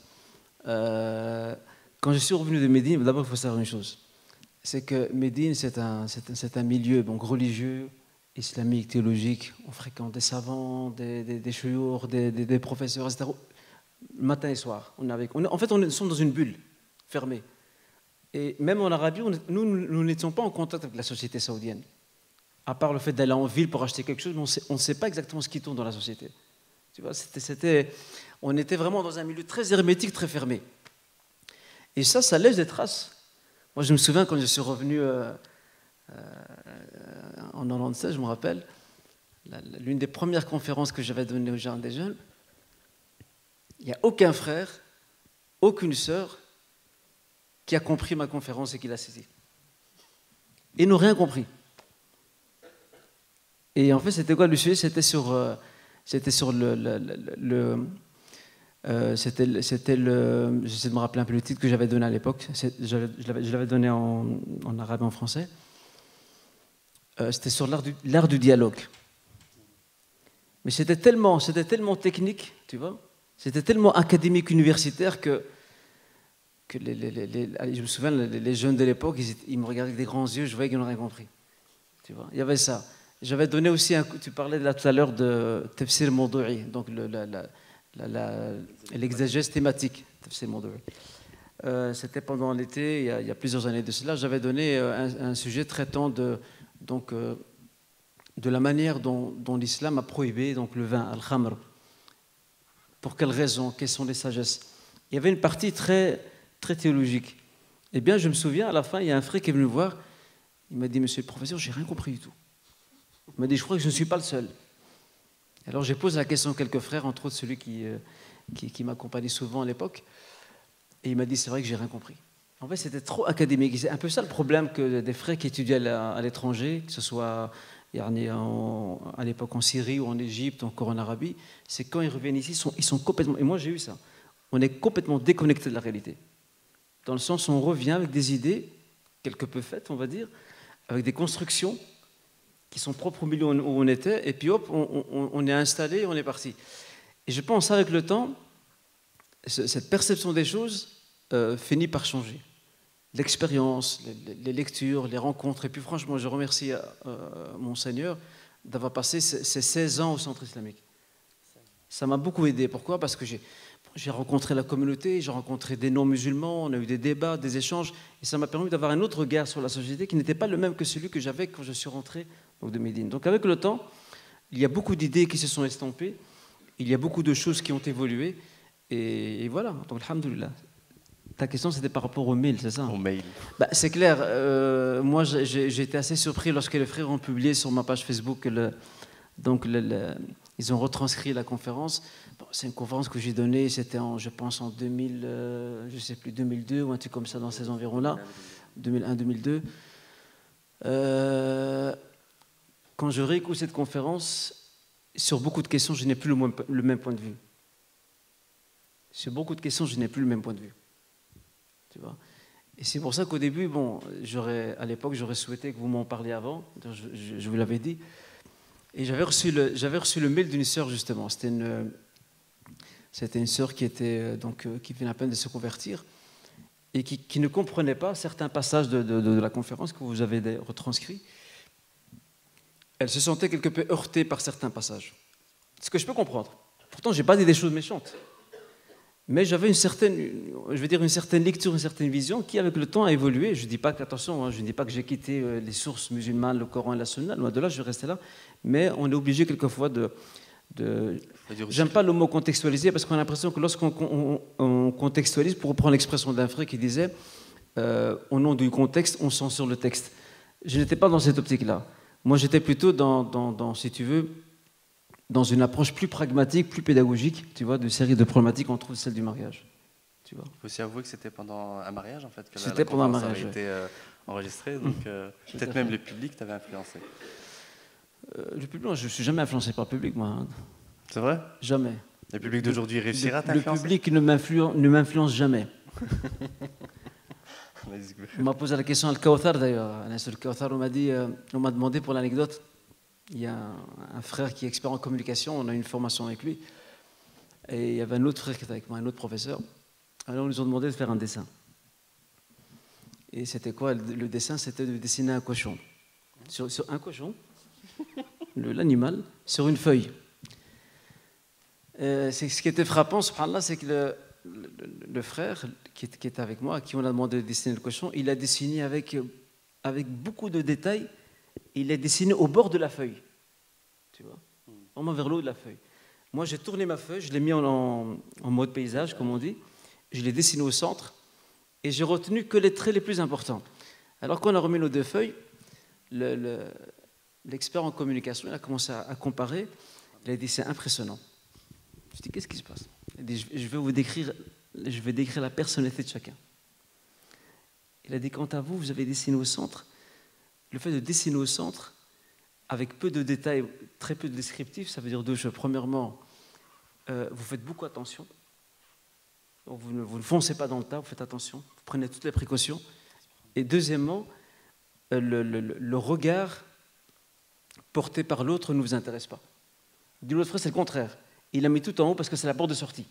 Quand je suis revenu de Médine, d'abord il faut savoir une chose. C'est que Médine, c'est un milieu donc, religieux, islamique, théologique. On fréquente des savants, des chouyours, des professeurs, etc. Matin et soir. En fait, on sommes dans une bulle fermée. Et même en Arabie, nous n'étions pas en contact avec la société saoudienne. À part le fait d'aller en ville pour acheter quelque chose, on ne sait pas exactement ce qui tourne dans la société. Tu vois, on était vraiment dans un milieu très hermétique, très fermé. Et ça laisse des traces. Moi, je me souviens quand je suis revenu en 96, je me rappelle, l'une des premières conférences que j'avais données aux jardins des jeunes, il n'y a aucun frère, aucune sœur qui a compris ma conférence et qui l'a saisie. Ils n'ont rien compris. Et en fait, c'était quoi le sujet? C'était sur j'essaie de me rappeler un peu le titre que j'avais donné à l'époque. Je l'avais donné en arabe et en français. C'était sur l'art du dialogue. Mais c'était tellement technique, tu vois. C'était tellement académique, universitaire que je me souviens, les jeunes de l'époque, ils me regardaient avec des grands yeux, je voyais qu'ils n'ont rien compris. Tu vois, il y avait ça. J'avais donné aussi, tu parlais là tout à l'heure de Tafsir Mawdu'i, donc l'exégèse thématique. Tafsir Mawdu'i. C'était pendant l'été, il y a plusieurs années de cela, j'avais donné un sujet traitant de la manière dont l'islam a prohibé donc, le vin, al-khamr. Pour quelles raisons? Quelles sont les sagesses? Il y avait une partie très théologique. Eh bien, je me souviens, à la fin, il y a un frère qui est venu me voir. Il m'a dit, monsieur le professeur, j'ai rien compris du tout. Il m'a dit, je crois que je ne suis pas le seul. Alors, j'ai posé la question à quelques frères, entre autres celui qui m'accompagnait souvent à l'époque. Et il m'a dit, c'est vrai que j'ai rien compris. En fait, c'était trop académique. C'est un peu ça le problème que des frères qui étudiaient à l'étranger, que ce soit à l'époque en Syrie ou en Égypte, encore en Arabie, c'est quand ils reviennent ici, ils sont complètement... Et moi, j'ai eu ça. On est complètement déconnecté de la réalité. Dans le sens où on revient avec des idées, quelque peu faites, on va dire, avec des constructions qui sont propres au milieu où on était, et puis hop, on est installé, on est parti. Et je pense avec le temps, cette perception des choses finit par changer. L'expérience, les lectures, les rencontres, et puis franchement, je remercie mon Seigneur d'avoir passé ces 16 ans au centre islamique. Ça m'a beaucoup aidé. Pourquoi? Parce que j'ai rencontré la communauté, j'ai rencontré des non-musulmans, on a eu des débats, des échanges, et ça m'a permis d'avoir un autre regard sur la société qui n'était pas le même que celui que j'avais quand je suis rentré de Médine. Donc avec le temps, il y a beaucoup d'idées qui se sont estampées, il y a beaucoup de choses qui ont évolué, et voilà, donc alhamdoulilah. Ta question, c'était par rapport au mail, c'est ça? Au mail. Bah, c'est clair. Moi, j'ai été assez surpris lorsque les frères ont publié sur ma page Facebook, ils ont retranscrit la conférence. Bon, c'est une conférence que j'ai donnée, c'était je pense en 2000, je sais plus, 2002 ou un truc comme ça dans ces environs-là, 2001-2002. Quand je réécoute cette conférence, sur beaucoup de questions, je n'ai plus le même point de vue. Sur beaucoup de questions, je n'ai plus le même point de vue. Tu vois. Et c'est pour ça qu'au début, bon, à l'époque, j'aurais souhaité que vous m'en parliez avant, je vous l'avais dit. Et j'avais reçu le mail d'une sœur, justement. C'était une sœur qui venait à peine de se convertir et qui ne comprenait pas certains passages de la conférence que vous avez retranscrits. Elle se sentait quelque peu heurtée par certains passages. Ce que je peux comprendre. Pourtant, je n'ai pas dit des choses méchantes. Mais j'avais une certaine lecture, une certaine vision qui, avec le temps, a évolué. Je ne dis pas qu'attention, je ne dis pas que j'ai quitté les sources musulmanes, le Coran et la Sunna. Loin de là, je restais là. Mais on est obligé quelquefois J'aime pas le mot contextualiser parce qu'on a l'impression que lorsqu'on contextualise, pour reprendre l'expression d'un frère qui disait au nom du contexte, on censure le texte. Je n'étais pas dans cette optique-là. Moi, j'étais plutôt si tu veux, dans une approche plus pragmatique, plus pédagogique, tu vois, de série de problématiques, on trouve celle du mariage. Tu vois. Il faut aussi avouer que c'était pendant un mariage, en fait, que c'était pendant un mariage, avait été enregistrée, donc peut-être même le public t'avait influencé. Le public, je ne suis jamais influencé par le public, moi. Hein. C'est vrai? Jamais. Le public d'aujourd'hui réussira à t'influencer? Le public ne m'influence jamais. On m'a posé la question à Al-Kawthar d'ailleurs. Al-Kawthar, on m'a demandé pour l'anecdote. Il y a un frère qui est expert en communication, on a eu une formation avec lui. Et il y avait un autre frère qui était avec moi, un autre professeur. Alors, ils nous ont demandé de faire un dessin. Et c'était quoi? Le dessin, c'était de dessiner un cochon. Sur un cochon, l'animal, sur une feuille. Ce qui était frappant, subhanallah, c'est que le frère qui était avec moi, à qui on a demandé de dessiner le cochon, il a dessiné avec beaucoup de détails. Il est dessiné au bord de la feuille. Tu vois, vraiment vers le haut de la feuille. Moi, j'ai tourné ma feuille, je l'ai mis en mode paysage, comme on dit. Je l'ai dessiné au centre et j'ai retenu que les traits les plus importants. Alors qu'on a remis nos deux feuilles, l'expert en communication, il a commencé à comparer. Il a dit, c'est impressionnant. Je dis, qu'est-ce qui se passe? Il a dit, je vais décrire la personnalité de chacun. Il a dit, quant à vous, vous avez dessiné au centre. Le fait de dessiner au centre, avec peu de détails, très peu de descriptifs, ça veut dire deux choses. Premièrement, vous faites beaucoup attention. Vous ne foncez pas dans le tas, vous faites attention, vous prenez toutes les précautions. Et deuxièmement, le regard porté par l'autre ne vous intéresse pas. Du l'autre frère, c'est le contraire. Il a mis tout en haut parce que c'est la porte de sortie.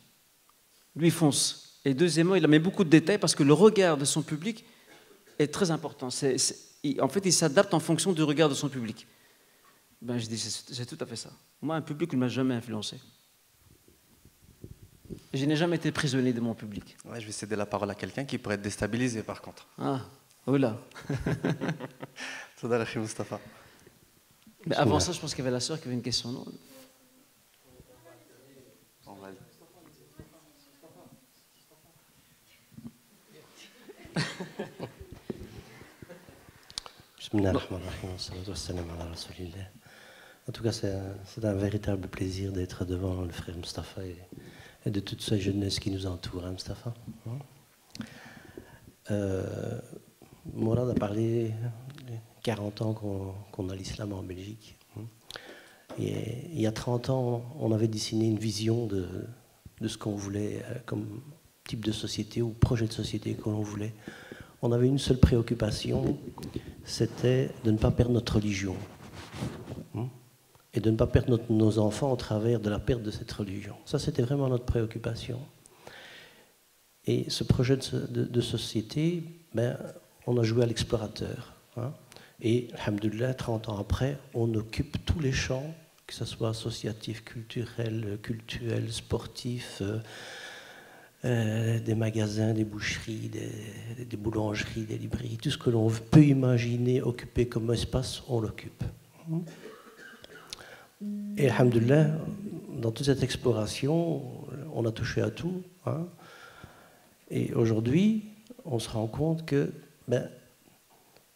Lui, il fonce. Et deuxièmement, il a mis beaucoup de détails parce que le regard de son public est très important. En fait, il s'adapte en fonction du regard de son public. Ben, je dis, c'est tout à fait ça. Moi, un public ne m'a jamais influencé. Je n'ai jamais été prisonnier de mon public. Ouais, je vais céder la parole à quelqu'un qui pourrait être déstabilisé, par contre. Ah, oula. Tadal, Mustafa. Mais avant ça, je pense qu'il y avait la sœur qui avait une question, non? En tout cas, c'est un véritable plaisir d'être devant le frère Mustafa et de toute sa jeunesse qui nous entoure, hein, Mustafa. Mourad a parlé 40 ans qu'on a l'islam en Belgique. Et il y a 30 ans, on avait dessiné une vision de ce qu'on voulait comme type de société ou projet de société que l'on voulait. On avait une seule préoccupation, c'était de ne pas perdre notre religion. Et de ne pas perdre nos enfants au travers de la perte de cette religion. Ça, c'était vraiment notre préoccupation. Et ce projet de société, on a joué à l'explorateur. Et, alhamdoulilah, 30 ans après, on occupe tous les champs, que ce soit associatif, culturel, cultuel, sportif, des magasins, des boucheries, des boulangeries, des librairies, tout ce que l'on peut imaginer occuper comme espace, on l'occupe. Et alhamdoulilah, dans toute cette exploration, on a touché à tout. Et aujourd'hui, on se rend compte que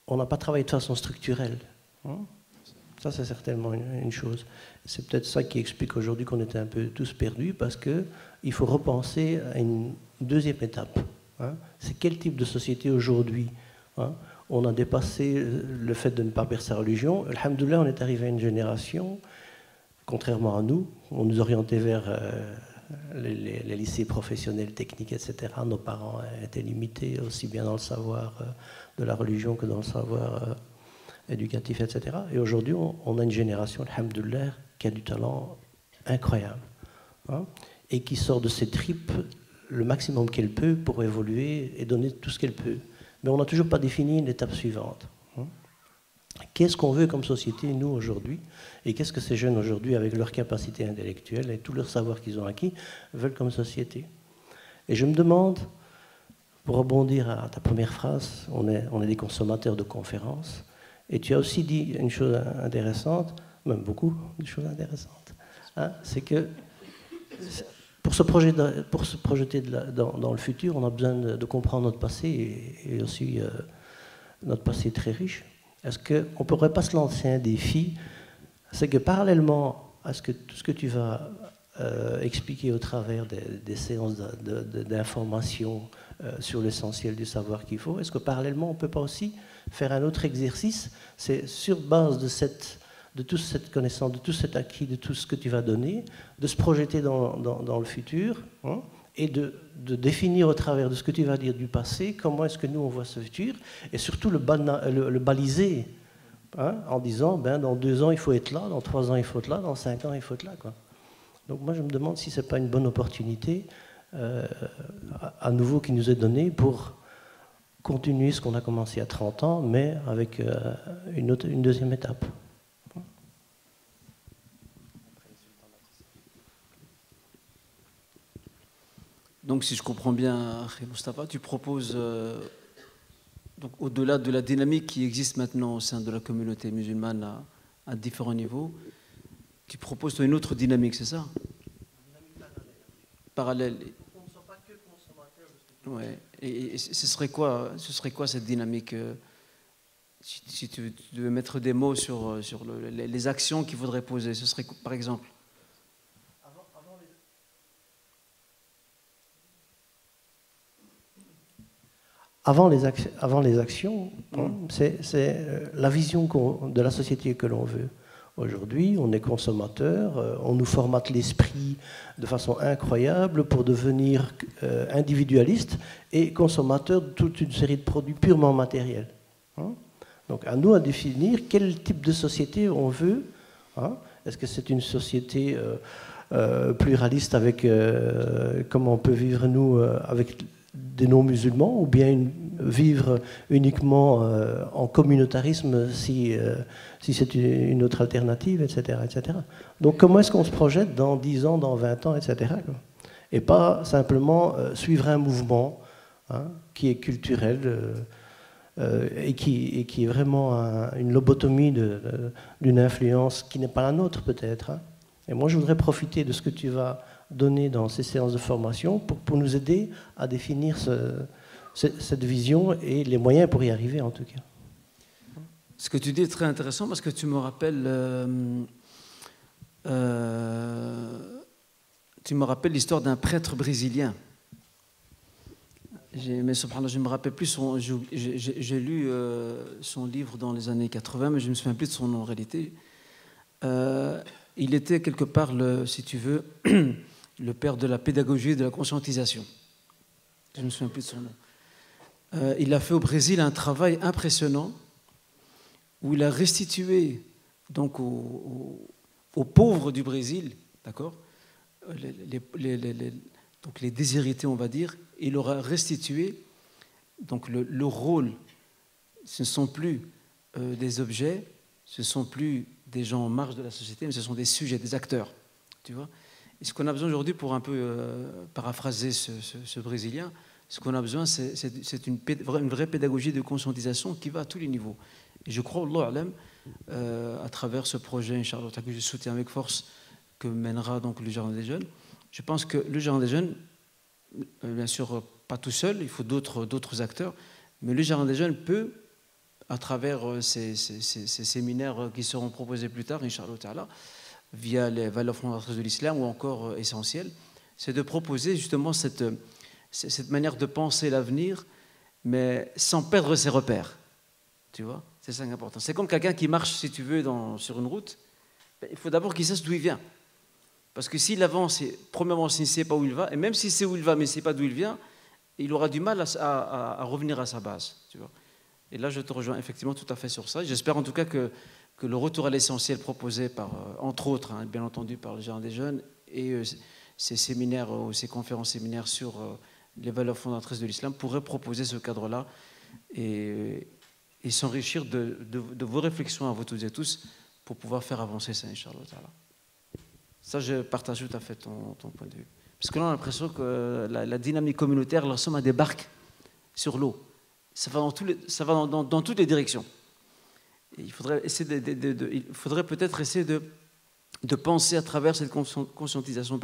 on n'a pas travaillé de façon structurelle. Ça, c'est certainement une chose. C'est peut-être ça qui explique aujourd'hui qu'on était un peu tous perdus, parce qu'il faut repenser à une deuxième étape. C'est quel type de société aujourd'hui? On a dépassé le fait de ne pas perdre sa religion. Alhamdoulilah, on est arrivé à une génération, contrairement à nous, on nous orientait vers les lycées professionnels, techniques, etc. Nos parents étaient limités aussi bien dans le savoir de la religion que dans le savoir éducatif, etc. Et aujourd'hui, on a une génération, alhamdoulilah, qui a du talent incroyable, et qui sort de ses tripes le maximum qu'elle peut pour évoluer et donner tout ce qu'elle peut. Mais on n'a toujours pas défini l'étape suivante. Qu'est-ce qu'on veut comme société, nous, aujourd'hui? Et qu'est-ce que ces jeunes, aujourd'hui, avec leur capacité intellectuelle et tout leur savoir qu'ils ont acquis, veulent comme société? Et je me demande, pour rebondir à ta première phrase, on est des consommateurs de conférences. Et tu as aussi dit une chose intéressante, même beaucoup de choses intéressantes. hein, c'est que pour se projeter dans le futur, on a besoin de comprendre notre passé et aussi notre passé est très riche. Est-ce qu'on ne pourrait pas se lancer un défi? C'est que parallèlement à tout ce que tu vas expliquer au travers des séances d'information sur l'essentiel du savoir qu'il faut, est-ce que parallèlement on ne peut pas aussi faire un autre exercice? C'est sur base de toute cette connaissance, de tout cet acquis, de tout ce que tu vas donner, de se projeter dans le futur, hein, et de définir au travers de ce que tu vas dire du passé, comment est-ce que nous on voit ce futur, et surtout le baliser, hein, en disant, dans 2 ans il faut être là, dans 3 ans il faut être là, dans 5 ans il faut être là, quoi. Donc moi je me demande si ce n'est pas une bonne opportunité, à nouveau qui nous est donnée pour continuer ce qu'on a commencé à 30 ans, mais avec une deuxième étape. Donc, si je comprends bien, Moustapha, tu proposes, donc, au-delà de la dynamique qui existe maintenant au sein de la communauté musulmane à différents niveaux, tu proposes une autre dynamique, c'est ça? Parallèle. On ne soit pas que consommateur de ce que tu veux. Ouais. Et ce serait quoi cette dynamique, si tu devais mettre des mots sur les actions qu'il faudrait poser, ce serait par exemple? Avant les actions, c'est la vision de la société que l'on veut. Aujourd'hui, on est consommateur, on nous formate l'esprit de façon incroyable pour devenir individualiste et consommateur de toute une série de produits purement matériels. Donc à nous à définir quel type de société on veut. Est-ce que c'est une société pluraliste avec comment on peut vivre nous avec des non-musulmans, ou bien vivre uniquement en communautarisme si c'est une autre alternative, etc., etc. Donc comment est-ce qu'on se projette dans 10 ans, dans 20 ans, etc. Et pas simplement suivre un mouvement, hein, qui est culturel et qui est vraiment une lobotomie d'une influence qui n'est pas la nôtre peut-être. Hein. Et moi je voudrais profiter de ce que tu vas donner dans ces séances de formation pour nous aider à définir cette vision et les moyens pour y arriver en tout cas. Ce que tu dis est très intéressant parce que tu me rappelles l'histoire d'un prêtre brésilien. Mais subhanallah, je ne me rappelle plus j'ai lu son livre dans les années 80, mais je ne me souviens plus de son nom en réalité. Il était quelque part, si tu veux, le père de la pédagogie et de la conscientisation. Je ne me souviens plus de son nom. Il a fait au Brésil un travail impressionnant où il a restitué donc aux pauvres du Brésil, d'accord, donc les déshérités, on va dire, il leur a restitué donc le rôle. Ce ne sont plus des objets, ce ne sont plus des gens en marge de la société, mais ce sont des sujets, des acteurs, tu vois. Et ce qu'on a besoin aujourd'hui, pour un peu paraphraser ce Brésilien, ce qu'on a besoin, c'est une vraie pédagogie de conscientisation qui va à tous les niveaux. Et je crois, Allah alam, à travers ce projet, Inch'Allah, que je soutiens avec force, que mènera donc le Jardin des Jeunes, je pense que le Jardin des Jeunes, bien sûr pas tout seul, il faut d'autres acteurs, mais le Jardin des Jeunes peut, à travers ces séminaires qui seront proposés plus tard, Inch'Allah, via les valeurs fondatrices de l'islam ou encore essentielles, c'est de proposer justement cette manière de penser l'avenir, mais sans perdre ses repères. Tu vois, c'est ça qui est important. C'est comme quelqu'un qui marche, si tu veux, sur une route, il faut d'abord qu'il sache d'où il vient. Parce que s'il avance, premièrement, s'il ne sait pas où il va, et même s'il sait où il va, mais il ne sait pas d'où il vient, il aura du mal à revenir à sa base. Tu vois. Et là, je te rejoins effectivement tout à fait sur ça. J'espère en tout cas que le retour à l'essentiel proposé par, entre autres, hein, bien entendu, par le Jardin des Jeunes et ces séminaires ou ces conférences séminaires sur les valeurs fondatrices de l'islam pourraient proposer ce cadre-là et s'enrichir de vos réflexions à vous toutes et tous pour pouvoir faire avancer ça, Inch'Allah. Ça, je partage tout à fait ton point de vue. Parce que là, on a l'impression que la dynamique communautaire ressemble à des barques sur l'eau. Ça va dans toutes les directions. Et il faudrait peut-être essayer de penser à travers cette conscientisation,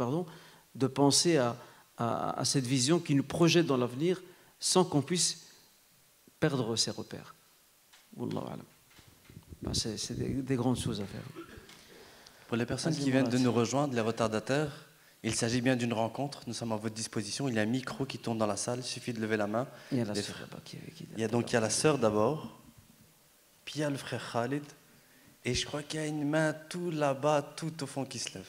de penser à cette vision qui nous projette dans l'avenir sans qu'on puisse perdre ses repères. Wallahu a'lam. C'est des grandes choses à faire. Pour les personnes qui viennent de nous rejoindre, les retardataires, il s'agit bien d'une rencontre. Nous sommes à votre disposition. Il y a un micro qui tourne dans la salle. Il suffit de lever la main. Il y a la sœur là-bas il y a la sœur d'abord, puis il y a le frère Khalid. Et je crois qu'il y a une main tout là-bas, tout au fond qui se lève.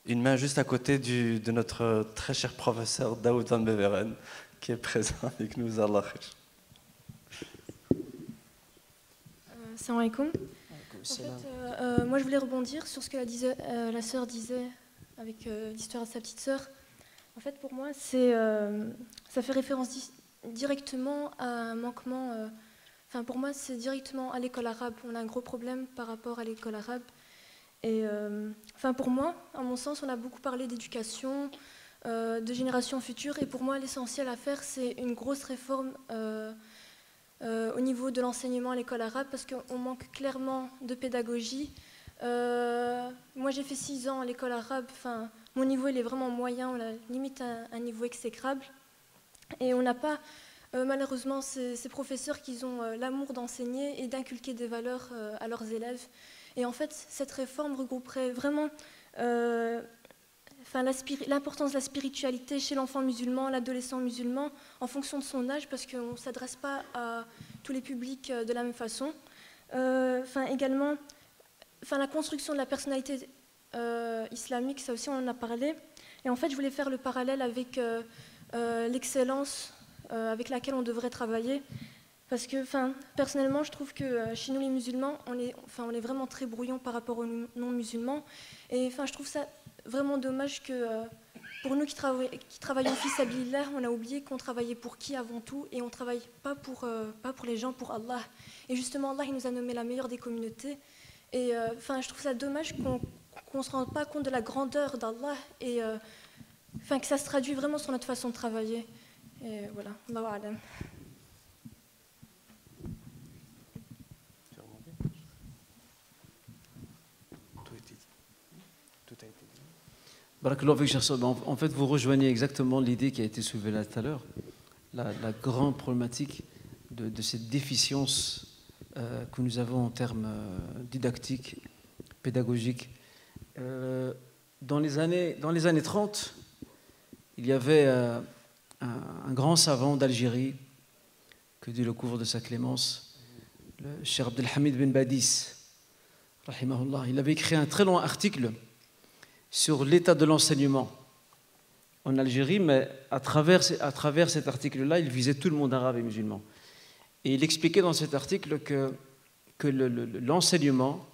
Une main juste à côté de notre très cher professeur Daoud Van Beveren, qui est présent avec nous. Allah khair. Salam alaikum. En fait, moi je voulais rebondir sur ce que la sœur disait avec l'histoire de sa petite sœur. En fait, pour moi, ça fait référence directement à un manquement. Enfin, pour moi, c'est directement à l'école arabe. On a un gros problème par rapport à l'école arabe. Et enfin, pour moi, à mon sens, on a beaucoup parlé d'éducation, de générations futures. Et pour moi, l'essentiel à faire, c'est une grosse réforme au niveau de l'enseignement à l'école arabe, parce qu'on manque clairement de pédagogie. Moi, j'ai fait 6 ans à l'école arabe. Enfin, mon niveau, il est vraiment moyen. On a limite un niveau exécrable. Et on n'a pas, malheureusement, ces professeurs qui ont l'amour d'enseigner et d'inculquer des valeurs à leurs élèves. Et en fait, cette réforme regrouperait vraiment l'importance de la spiritualité chez l'enfant musulman, l'adolescent musulman, en fonction de son âge, parce qu'on ne s'adresse pas à tous les publics de la même façon. Également, la construction de la personnalité islamique, ça aussi on en a parlé. Et en fait, je voulais faire le parallèle avec l'excellence avec laquelle on devrait travailler. Parce que, personnellement, je trouve que chez nous les musulmans, on est vraiment très brouillon par rapport aux non-musulmans. Et je trouve ça vraiment dommage que pour nous qui travaillons fils sabilillah, on a oublié qu'on travaillait pour qui avant tout, et on ne travaille pas pour les gens, pour Allah. Et justement, Allah, il nous a nommé la meilleure des communautés. Et je trouve ça dommage qu'on ne se rende pas compte de la grandeur d'Allah et que ça se traduit vraiment sur notre façon de travailler. Et voilà, Allahu a'lam. En fait, vous rejoignez exactement l'idée qui a été soulevée là tout à l'heure, la grande problématique de cette déficience que nous avons en termes didactiques, pédagogiques. Dans les années 30, il y avait un grand savant d'Algérie, que Dieu le couvre de sa clémence, le Cheikh Abdelhamid Ben Badis, rahimahullah. Il avait écrit un très long article sur l'état de l'enseignement en Algérie, mais à travers cet article-là, il visait tout le monde arabe et musulman. Et il expliquait dans cet article que l'enseignement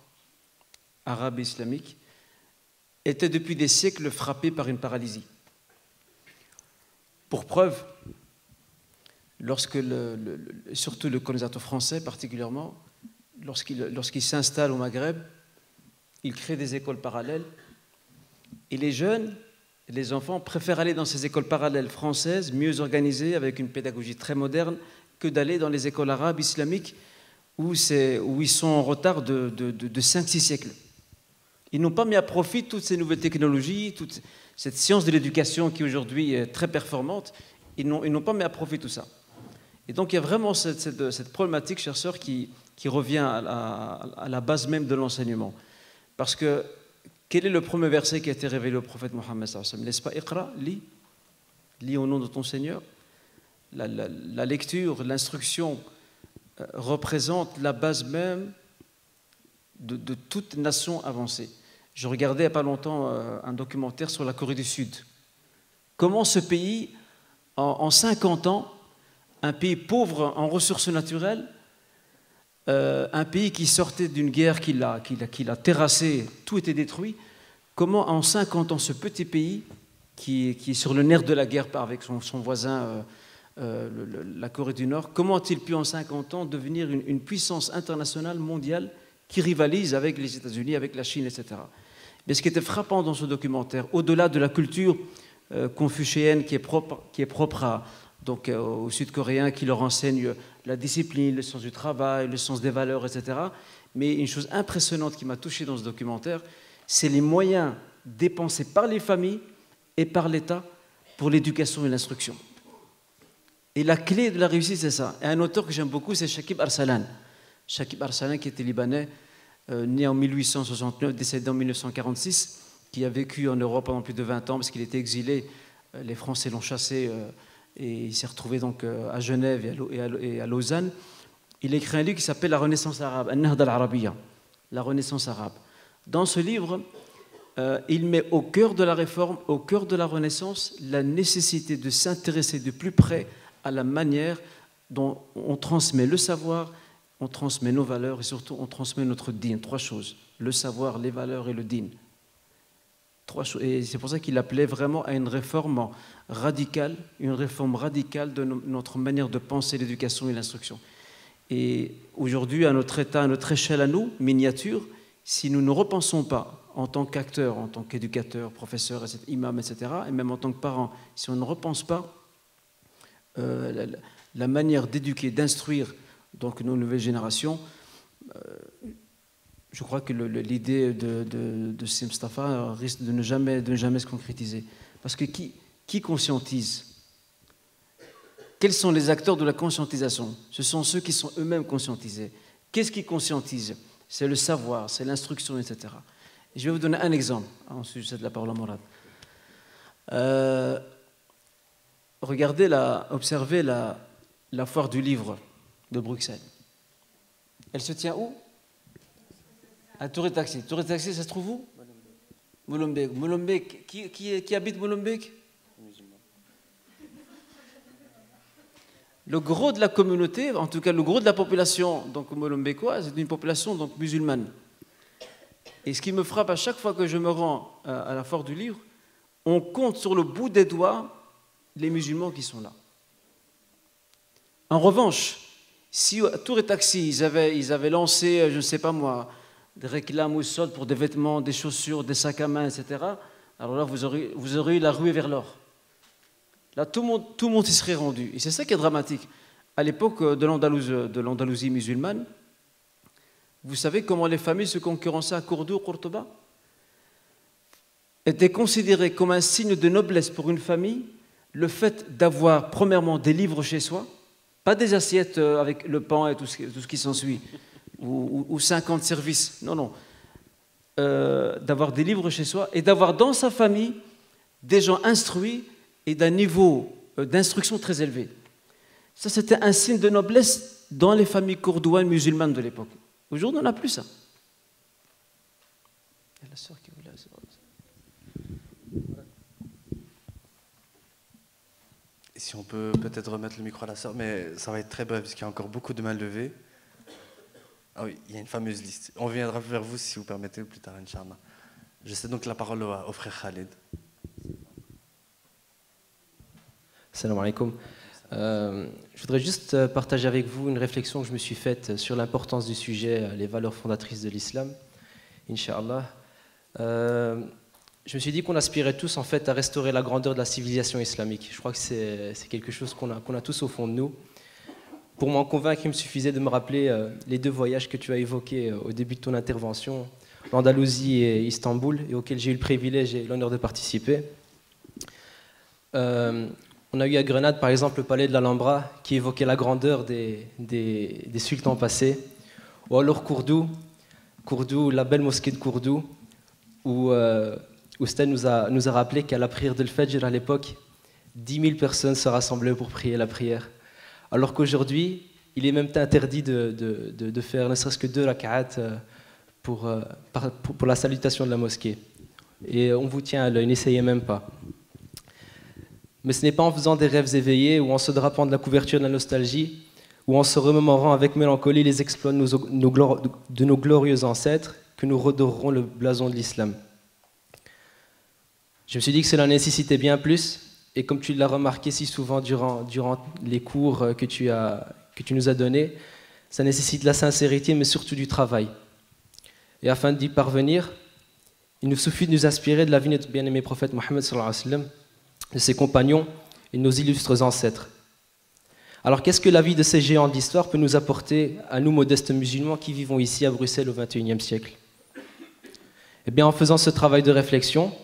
arabe et islamique était depuis des siècles frappé par une paralysie. Pour preuve, surtout le colonisateur français particulièrement, lorsqu'il s'installe au Maghreb, il crée des écoles parallèles. Et les jeunes, les enfants préfèrent aller dans ces écoles parallèles françaises, mieux organisées, avec une pédagogie très moderne, que d'aller dans les écoles arabes islamiques où ils sont en retard de 5-6 siècles. Ils n'ont pas mis à profit toutes ces nouvelles technologies, toute cette science de l'éducation qui aujourd'hui est très performante. Ils n'ont pas mis à profit tout ça. Et donc il y a vraiment cette problématique, chère sœur, qui revient à la base même de l'enseignement. Parce que quel est le premier verset qui a été révélé au prophète Mohammed sallallahu alayhi wa sallam? N'est-ce pas Iqra, lis au nom de ton Seigneur. La lecture, l'instruction représente la base même de toute nation avancée. Je regardais il n'y a pas longtemps un documentaire sur la Corée du Sud. Comment ce pays, en 50 ans, un pays pauvre en ressources naturelles, un pays qui sortait d'une guerre qui l'a terrassé, tout était détruit, comment en 50 ans ce petit pays, qui est sur le nerf de la guerre avec son voisin, la Corée du Nord, comment a-t-il pu en 50 ans devenir une puissance internationale mondiale qui rivalise avec les États-Unis, avec la Chine, etc. Mais ce qui était frappant dans ce documentaire, au-delà de la culture confucéenne qui est propre donc aux Sud-Coréens qui leur enseignent la discipline, le sens du travail, le sens des valeurs, etc. Mais une chose impressionnante qui m'a touché dans ce documentaire, c'est les moyens dépensés par les familles et par l'État pour l'éducation et l'instruction. Et la clé de la réussite, c'est ça. Et un auteur que j'aime beaucoup, c'est Shakib Arsalan. Shakib Arsalan, qui était libanais, né en 1869, décédé en 1946, qui a vécu en Europe pendant plus de 20 ans parce qu'il était exilé. Les Français l'ont chassé et il s'est retrouvé donc à Genève et à Lausanne. Il a écrit un livre qui s'appelle La Renaissance arabe, An-Nahda al-Arabiyya, la Renaissance arabe. Dans ce livre, il met au cœur de la réforme, au cœur de la Renaissance, la nécessité de s'intéresser de plus près à la manière dont on transmet le savoir, on transmet nos valeurs et surtout on transmet notre dîn. 3 choses, le savoir, les valeurs et le dîn. 3 choses. Et c'est pour ça qu'il appelait vraiment à une réforme radicale de notre manière de penser l'éducation et l'instruction. Et aujourd'hui, à notre état, à notre échelle à nous, miniature, si nous ne repensons pas en tant qu'acteurs, en tant qu'éducateurs, professeurs, imams, etc., et même en tant que parents, si on ne repense pas la manière d'éduquer, d'instruire donc nos nouvelles générations, je crois que l'idée de Sim Mustafa risque de ne jamais se concrétiser. Parce que qui conscientise? Quels sont les acteurs de la conscientisation? Ce sont ceux qui sont eux-mêmes conscientisés. Qu'est-ce qui conscientise? C'est le savoir, c'est l'instruction, etc. Et je vais vous donner un exemple. Ensuite, je cède la parole à Mourad. Observez la foire du livre de Bruxelles. Elle se tient où? À Tour et Taxi. Tour et Taxi, ça se trouve où? Molenbeek. Molenbeek. Qui habite Molenbeek? Le gros de la communauté, en tout cas le gros de la population donc molenbeekoise, c'est une population donc musulmane. Et ce qui me frappe à chaque fois que je me rends à la foire du livre, on compte sur le bout des doigts les musulmans qui sont là. En revanche, si à Tour et Taxi, ils avaient lancé, je ne sais pas moi, des réclames ou soldes pour des vêtements, des chaussures, des sacs à main, etc., alors là, vous aurez eu la ruée vers l'or. Là, tout le monde y serait rendu. Et c'est ça qui est dramatique. À l'époque de l'Andalousie musulmane, vous savez comment les familles se concurrençaient à Cordoue, Cordoba? Était considéré comme un signe de noblesse pour une famille le fait d'avoir, premièrement, des livres chez soi, pas des assiettes avec le pain et tout ce qui s'ensuit, ou 50 services, non. D'avoir des livres chez soi et d'avoir dans sa famille des gens instruits et d'un niveau d'instruction très élevé. Ça, c'était un signe de noblesse dans les familles courdouanes musulmanes de l'époque. Aujourd'hui, on n'a plus ça. Il y a la sœur qui voulait... Si on peut peut-être remettre le micro à la sœur, mais ça va être très bref, puisqu'il y a encore beaucoup de mains levées. Ah oui, il y a une fameuse liste. On viendra vers vous, si vous permettez, plus tard, Inch'Allah. Je cède donc la parole au frère Khalid. Salam alaikum. Je voudrais juste partager avec vous une réflexion que je me suis faite sur l'importance du sujet, les valeurs fondatrices de l'islam, Inch'Allah. Je me suis dit qu'on aspirait tous en fait à restaurer la grandeur de la civilisation islamique. Je crois que c'est quelque chose qu'on a tous au fond de nous. Pour m'en convaincre, il me suffisait de me rappeler les 2 voyages que tu as évoqués au début de ton intervention, l'Andalousie et Istanbul, et auxquels j'ai eu le privilège et l'honneur de participer. On a eu à Grenade, par exemple, le palais de l'Alhambra, qui évoquait la grandeur des sultans passés. Ou alors Cordoue, la belle mosquée de Cordoue, où Stan nous a rappelé qu'à la prière de l'Fajr, à l'époque, 10 000 personnes se rassemblaient pour prier la prière. Alors qu'aujourd'hui, il est même interdit de faire ne serait-ce que 2 rak'at pour la salutation de la mosquée. Et on vous tient à l'œil, n'essayez même pas. Mais ce n'est pas en faisant des rêves éveillés ou en se drapant de la couverture de la nostalgie ou en se remémorant avec mélancolie les exploits de nos glorieux ancêtres que nous redorerons le blason de l'islam. Je me suis dit que cela nécessitait bien plus, et comme tu l'as remarqué si souvent durant les cours que tu nous as donnés, ça nécessite de la sincérité, mais surtout du travail. Et afin d'y parvenir, il nous suffit de nous inspirer de la vie de notre bien-aimé prophète Mohammed sallallahu alayhi wa sallam, de ses compagnons et de nos illustres ancêtres. Alors qu'est-ce que la vie de ces géants de l'histoire peut nous apporter à nous modestes musulmans qui vivons ici à Bruxelles au XXIe siècle? Eh bien, en faisant ce travail de réflexion,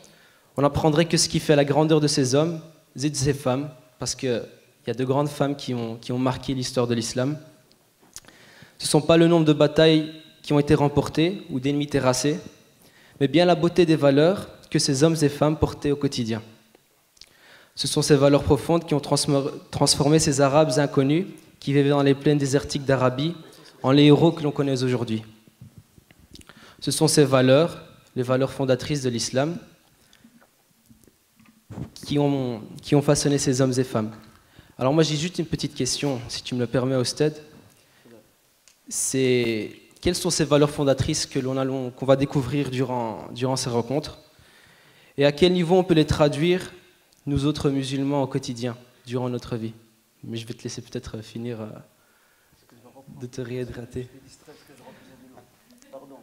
on apprendrait que ce qui fait la grandeur de ces hommes et de ces femmes, parce qu'il y a de grandes femmes qui ont marqué l'histoire de l'islam, ce ne sont pas le nombre de batailles qui ont été remportées ou d'ennemis terrassés, mais bien la beauté des valeurs que ces hommes et femmes portaient au quotidien. Ce sont ces valeurs profondes qui ont transformé ces Arabes inconnus qui vivaient dans les plaines désertiques d'Arabie en les héros que l'on connaît aujourd'hui. Ce sont ces valeurs, les valeurs fondatrices de l'islam, qui ont façonné ces hommes et femmes. Alors moi j'ai juste une petite question, si tu me le permets, Osted. C'est quelles sont ces valeurs fondatrices qu'on va découvrir durant ces rencontres, et à quel niveau on peut les traduire, nous autres musulmans, au quotidien, durant notre vie. Mais je vais te laisser peut-être finir de te réhydrater. Pardon,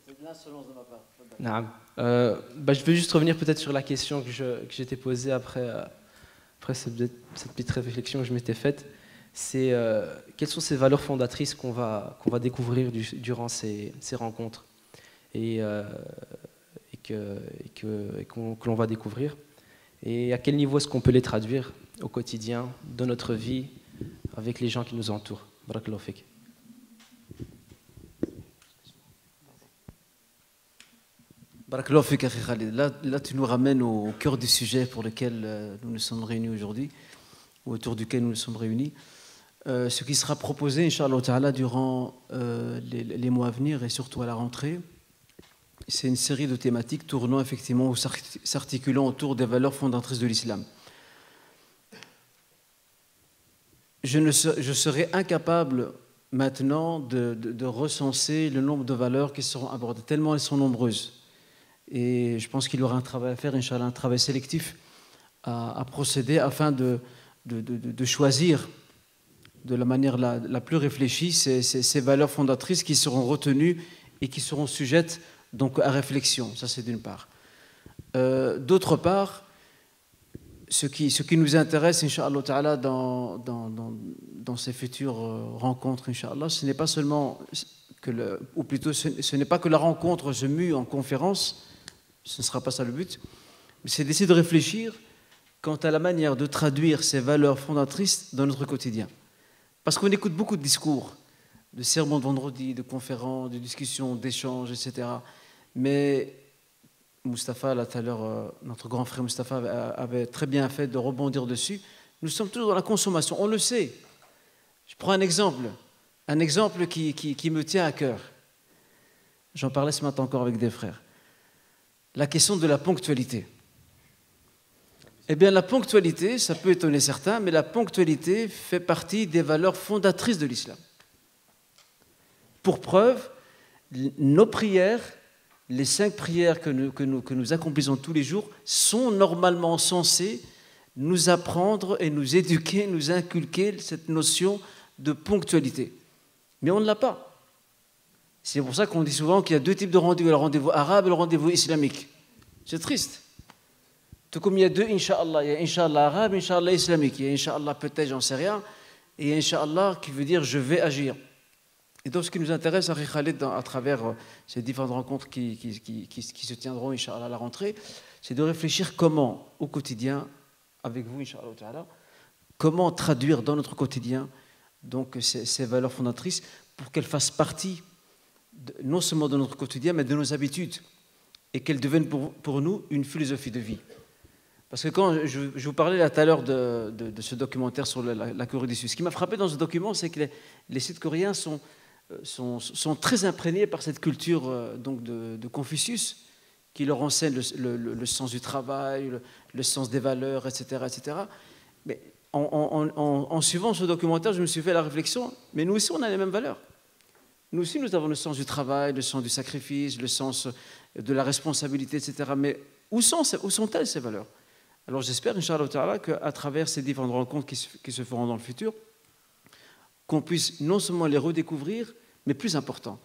c'est de l'insolence de ma part. Je vais juste revenir peut-être sur la question que j'ai t'ai posée après cette petite réflexion que je m'étais faite. C'est quelles sont ces valeurs fondatrices qu'on va découvrir durant ces rencontres et que l'on va découvrir, et à quel niveau est-ce qu'on peut les traduire au quotidien, dans notre vie, avec les gens qui nous entourent. Barakallahu fik. Barakallahu fik, Akhi Khalid. Là, tu nous ramènes au cœur du sujet pour lequel nous nous sommes réunis aujourd'hui, ou autour duquel nous nous sommes réunis. Ce qui sera proposé, Inch'Allah Ta'ala, durant les mois à venir et surtout à la rentrée, c'est une série de thématiques tournant effectivement ou s'articulant autour des valeurs fondatrices de l'islam. Je serai incapable maintenant de recenser le nombre de valeurs qui seront abordées, tellement elles sont nombreuses. Et je pense qu'il y aura un travail à faire, Inch'Allah, un travail sélectif à procéder afin de choisir de la manière la plus réfléchie ces valeurs fondatrices qui seront retenues et qui seront sujettes donc à réflexion. Ça, c'est d'une part. D'autre part, ce qui nous intéresse, Inch'Allah Ta'ala, dans ces futures rencontres, Inch'Allah, ce n'est pas seulement ou plutôt ce n'est pas que la rencontre se mue en conférence, ce ne sera pas ça le but, mais c'est d'essayer de réfléchir quant à la manière de traduire ces valeurs fondatrices dans notre quotidien. Parce qu'on écoute beaucoup de discours, de sermons de vendredi, de conférences, de discussions, d'échanges, etc. Mais Mustapha, là tout à l'heure, notre grand frère Mustapha avait très bien fait de rebondir dessus. Nous sommes toujours dans la consommation, on le sait. Je prends un exemple qui me tient à cœur. J'en parlais ce matin encore avec des frères. La question de la ponctualité. Eh bien, la ponctualité, ça peut étonner certains, mais la ponctualité fait partie des valeurs fondatrices de l'islam. Pour preuve, nos prières, les 5 prières que nous accomplissons tous les jours, sont normalement censées nous apprendre et nous éduquer, nous inculquer cette notion de ponctualité. Mais on ne l'a pas. C'est pour ça qu'on dit souvent qu'il y a 2 types de rendez-vous, le rendez-vous arabe et le rendez-vous islamique. C'est triste. Tout comme il y a 2 Inch'Allah, il y a Inch'Allah arabe, Inch'Allah islamique. Il y a Inch'Allah peut-être, j'en sais rien, et Inch'Allah qui veut dire je vais agir. Et donc ce qui nous intéresse, Akhi Khalid, à travers ces différentes rencontres qui se tiendront, Inch'Allah, à la rentrée, c'est de réfléchir comment, au quotidien, avec vous, Inch'Allah, comment traduire dans notre quotidien donc, ces valeurs fondatrices pour qu'elles fassent partie non seulement de notre quotidien, mais de nos habitudes, et qu'elles deviennent pour nous une philosophie de vie. Parce que quand je vous parlais là tout à l'heure de ce documentaire sur la Corée du Sud, ce qui m'a frappé dans ce document, c'est que les Sud-Coréens sont très imprégnés par cette culture donc de Confucius, qui leur enseigne le sens du travail, le sens des valeurs, etc. etc. Mais en suivant ce documentaire, je me suis fait la réflexion, mais nous aussi, on a les mêmes valeurs. Nous aussi, nous avons le sens du travail, le sens du sacrifice, le sens de la responsabilité, etc. Mais où sont-elles ces valeurs? Alors j'espère, Inch'Allah Ta'ala, qu'à travers ces différentes rencontres qui se feront dans le futur, qu'on puisse non seulement les redécouvrir, mais plus important,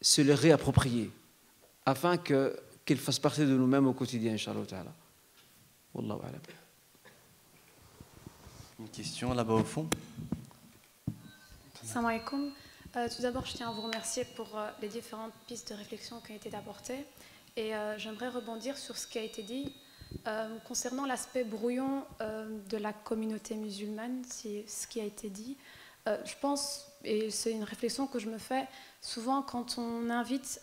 se les réapproprier, afin qu'elles fassent partie de nous-mêmes au quotidien, Inch'Allah Ta'ala. Wallahu a'lam. Une question là-bas au fond. Salam alaikum. Tout d'abord, je tiens à vous remercier pour les différentes pistes de réflexion qui ont été apportées. Et j'aimerais rebondir sur ce qui a été dit concernant l'aspect brouillon de la communauté musulmane, ce qui a été dit. Je pense, et c'est une réflexion que je me fais souvent quand on invite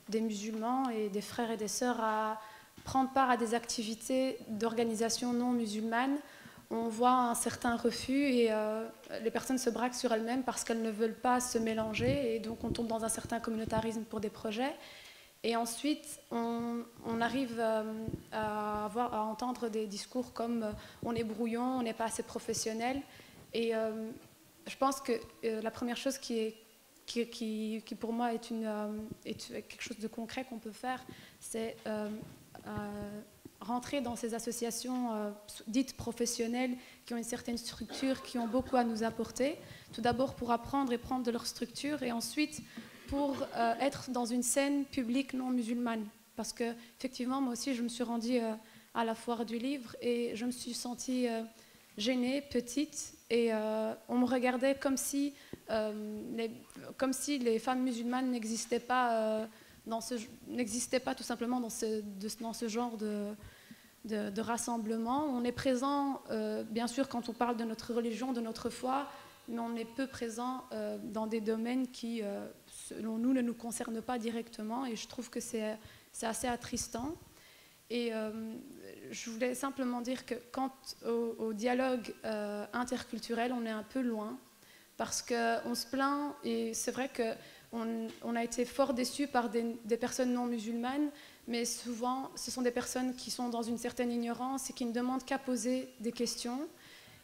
des musulmans et des frères et des sœurs à prendre part à des activités d'organisations non musulmanes, on voit un certain refus et les personnes se braquent sur elles-mêmes parce qu'elles ne veulent pas se mélanger et donc on tombe dans un certain communautarisme pour des projets. Et ensuite, on arrive à entendre des discours comme on est brouillon, on n'est pas assez professionnel. Et je pense que la première chose qui pour moi est quelque chose de concret qu'on peut faire, c'est rentrer dans ces associations dites professionnelles qui ont une certaine structure, qui ont beaucoup à nous apporter. Tout d'abord pour apprendre et prendre de leur structure et ensuite pour être dans une scène publique non musulmane. Parce que effectivement, moi aussi, je me suis rendue à la foire du livre et je me suis sentie gênée, petite, et on me regardait comme si les femmes musulmanes n'existaient pas, tout simplement dans ce genre de rassemblement. On est présent, bien sûr, quand on parle de notre religion, de notre foi, mais on est peu présent dans des domaines qui, selon nous, ne nous concernent pas directement, et je trouve que c'est assez attristant. Et je voulais simplement dire que quant au dialogue interculturel, on est un peu loin, parce qu'on se plaint, et c'est vrai qu'on a été fort déçus par des personnes non musulmanes, mais souvent, ce sont des personnes qui sont dans une certaine ignorance et qui ne demandent qu'à poser des questions.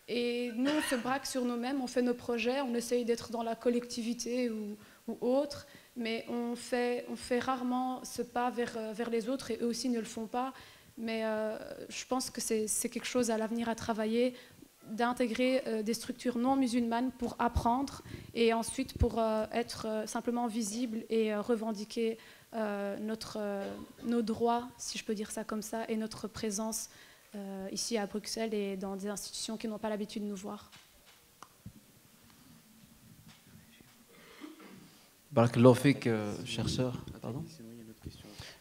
Et nous, on se braque sur nous-mêmes, on fait nos projets, on essaye d'être dans la collectivité ou autre, mais on fait rarement ce pas vers les autres, et eux aussi ne le font pas. Mais je pense que c'est quelque chose à l'avenir à travailler, d'intégrer des structures non musulmanes pour apprendre et ensuite pour être simplement visible et revendiquer nos droits, si je peux dire ça comme ça, et notre présence ici à Bruxelles et dans des institutions qui n'ont pas l'habitude de nous voir. Barakallahu fik, chère sœur. Pardon.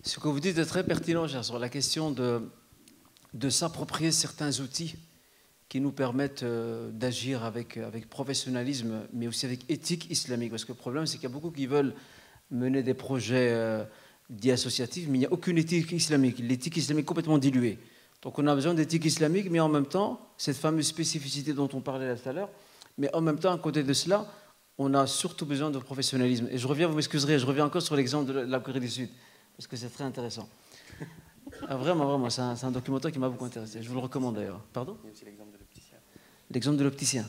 Ce que vous dites est très pertinent, chère sœur. La question de s'approprier certains outils qui nous permettent d'agir avec professionnalisme, mais aussi avec éthique islamique. Parce que le problème, c'est qu'il y a beaucoup qui veulent mener des projets dits associatifs, mais il n'y a aucune éthique islamique. L'éthique islamique est complètement diluée. Donc on a besoin d'éthique islamique, mais en même temps, cette fameuse spécificité dont on parlait tout à l'heure, mais en même temps, à côté de cela, on a surtout besoin de professionnalisme. Et je reviens, vous m'excuserez, je reviens encore sur l'exemple de la Corée du Sud, parce que c'est très intéressant. Vraiment, c'est un documentaire qui m'a beaucoup intéressé. Je vous le recommande d'ailleurs. Pardon ? Il y a aussi l'exemple de l'opticien. L'exemple de l'opticien.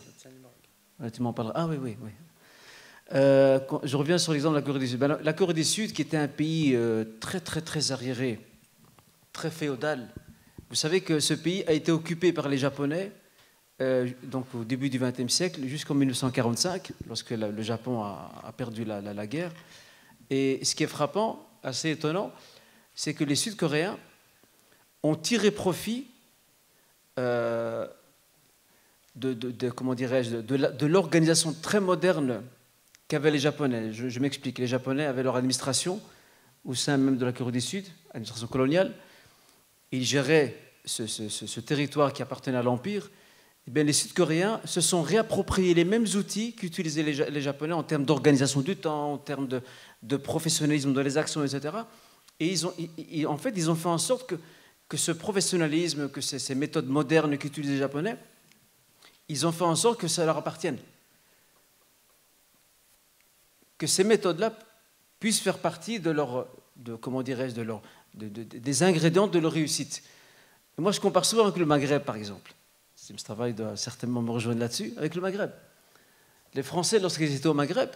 Tu m'en parleras. Ah oui. Je reviens sur l'exemple de la Corée du Sud. La Corée du Sud, qui était un pays très arriéré, très féodal. Vous savez que ce pays a été occupé par les Japonais donc au début du XXe siècle jusqu'en 1945, lorsque le Japon a perdu la guerre. Et ce qui est frappant, assez étonnant, c'est que les Sud-Coréens ont tiré profit de l'organisation très moderne qu'avaient les Japonais. Je m'explique. Les Japonais avaient leur administration au sein même de la Corée du Sud, administration coloniale. Ils géraient ce territoire qui appartenait à l'Empire. Eh bien, les Sud-Coréens se sont réappropriés les mêmes outils qu'utilisaient les Japonais en termes d'organisation du temps, en termes de professionnalisme dans les actions, etc. Et en fait, ils ont fait en sorte que ce professionnalisme, que ces méthodes modernes qu'utilisent les Japonais, ils ont fait en sorte que ça leur appartienne. Que ces méthodes-là puissent faire partie des ingrédients de leur réussite. Et moi, je compare souvent avec le Maghreb, par exemple. Sim Travail doit certainement me rejoindre là-dessus, avec le Maghreb. Les Français, lorsqu'ils étaient au Maghreb,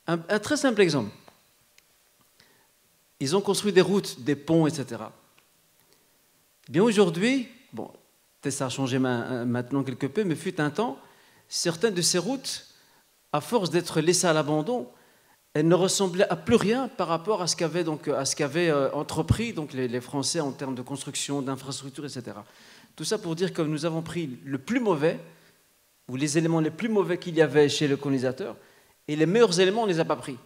un très simple exemple. Ils ont construit des routes, des ponts, etc. Bien aujourd'hui, bon, peut-être ça a changé maintenant quelque peu, mais fut un temps, certaines de ces routes, à force d'être laissées à l'abandon, elles ne ressemblaient à plus rien par rapport à ce qu'avaient entrepris donc les Français en termes de construction, d'infrastructures, etc. Tout ça pour dire que nous avons pris le plus mauvais, ou les éléments les plus mauvais qu'il y avait chez le colonisateur, et les meilleurs éléments, on ne les a pas pris.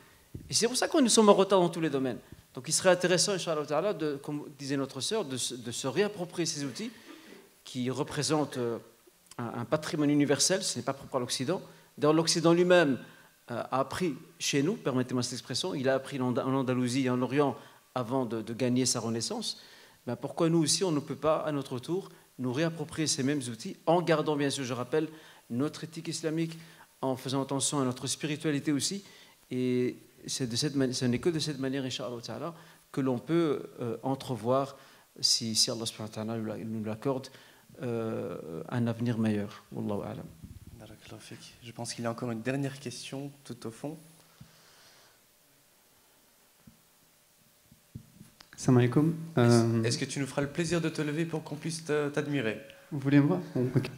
Et c'est pour ça que nous sommes en retard dans tous les domaines. Donc il serait intéressant, Inch'Allah, comme disait notre sœur, de se réapproprier ces outils qui représentent un patrimoine universel, ce n'est pas propre à l'Occident. D'ailleurs, l'Occident lui-même a appris chez nous, permettez-moi cette expression, il a appris en Andalousie et en Orient avant de gagner sa renaissance. Ben pourquoi nous aussi, on ne peut pas, à notre tour, nous réapproprier ces mêmes outils en gardant, bien sûr, je rappelle, notre éthique islamique, en faisant attention à notre spiritualité aussi. Et ce n'est que de cette manière, Inch'Allah, que l'on peut entrevoir, si Allah subhanahu wa ta'ala nous l'accorde, un avenir meilleur. Wallahu a'lam. Je pense qu'il y a encore une dernière question tout au fond. Salam alaikum. Est-ce que tu nous feras le plaisir de te lever pour qu'on puisse t'admirer? Vous voulez me voir? Bon, okay.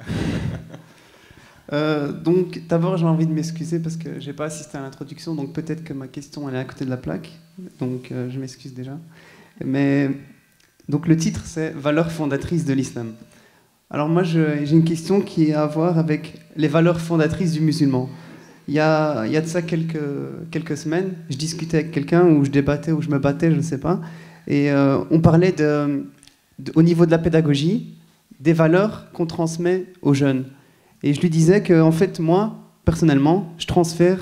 Donc d'abord j'ai envie de m'excuser parce que j'ai pas assisté à l'introduction, donc peut-être que ma question elle est à côté de la plaque, donc je m'excuse déjà. Mais donc le titre c'est Valeurs fondatrices de l'islam. Alors moi j'ai une question qui a à voir avec les valeurs fondatrices du musulman. Il y a de ça quelques semaines, je discutais avec quelqu'un où je débattais, où je me battais, je ne sais pas, et on parlait au niveau de la pédagogie des valeurs qu'on transmet aux jeunes. Et je lui disais que, en fait, moi, personnellement, je transfère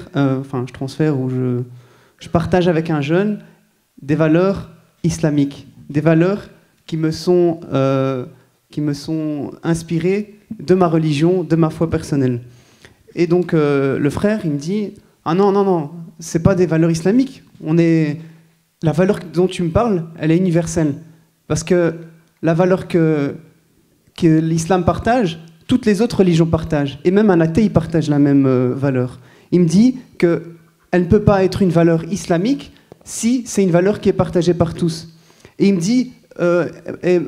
ou je partage avec un jeune des valeurs islamiques, des valeurs qui me sont inspirées de ma religion, de ma foi personnelle. Et donc, le frère, il me dit « Ah non, c'est pas des valeurs islamiques. La valeur dont tu me parles, elle est universelle. Parce que la valeur que l'islam partage, toutes les autres religions partagent, et même un athée partage la même valeur. Il me dit qu'elle ne peut pas être une valeur islamique si c'est une valeur qui est partagée par tous. Et il me dit,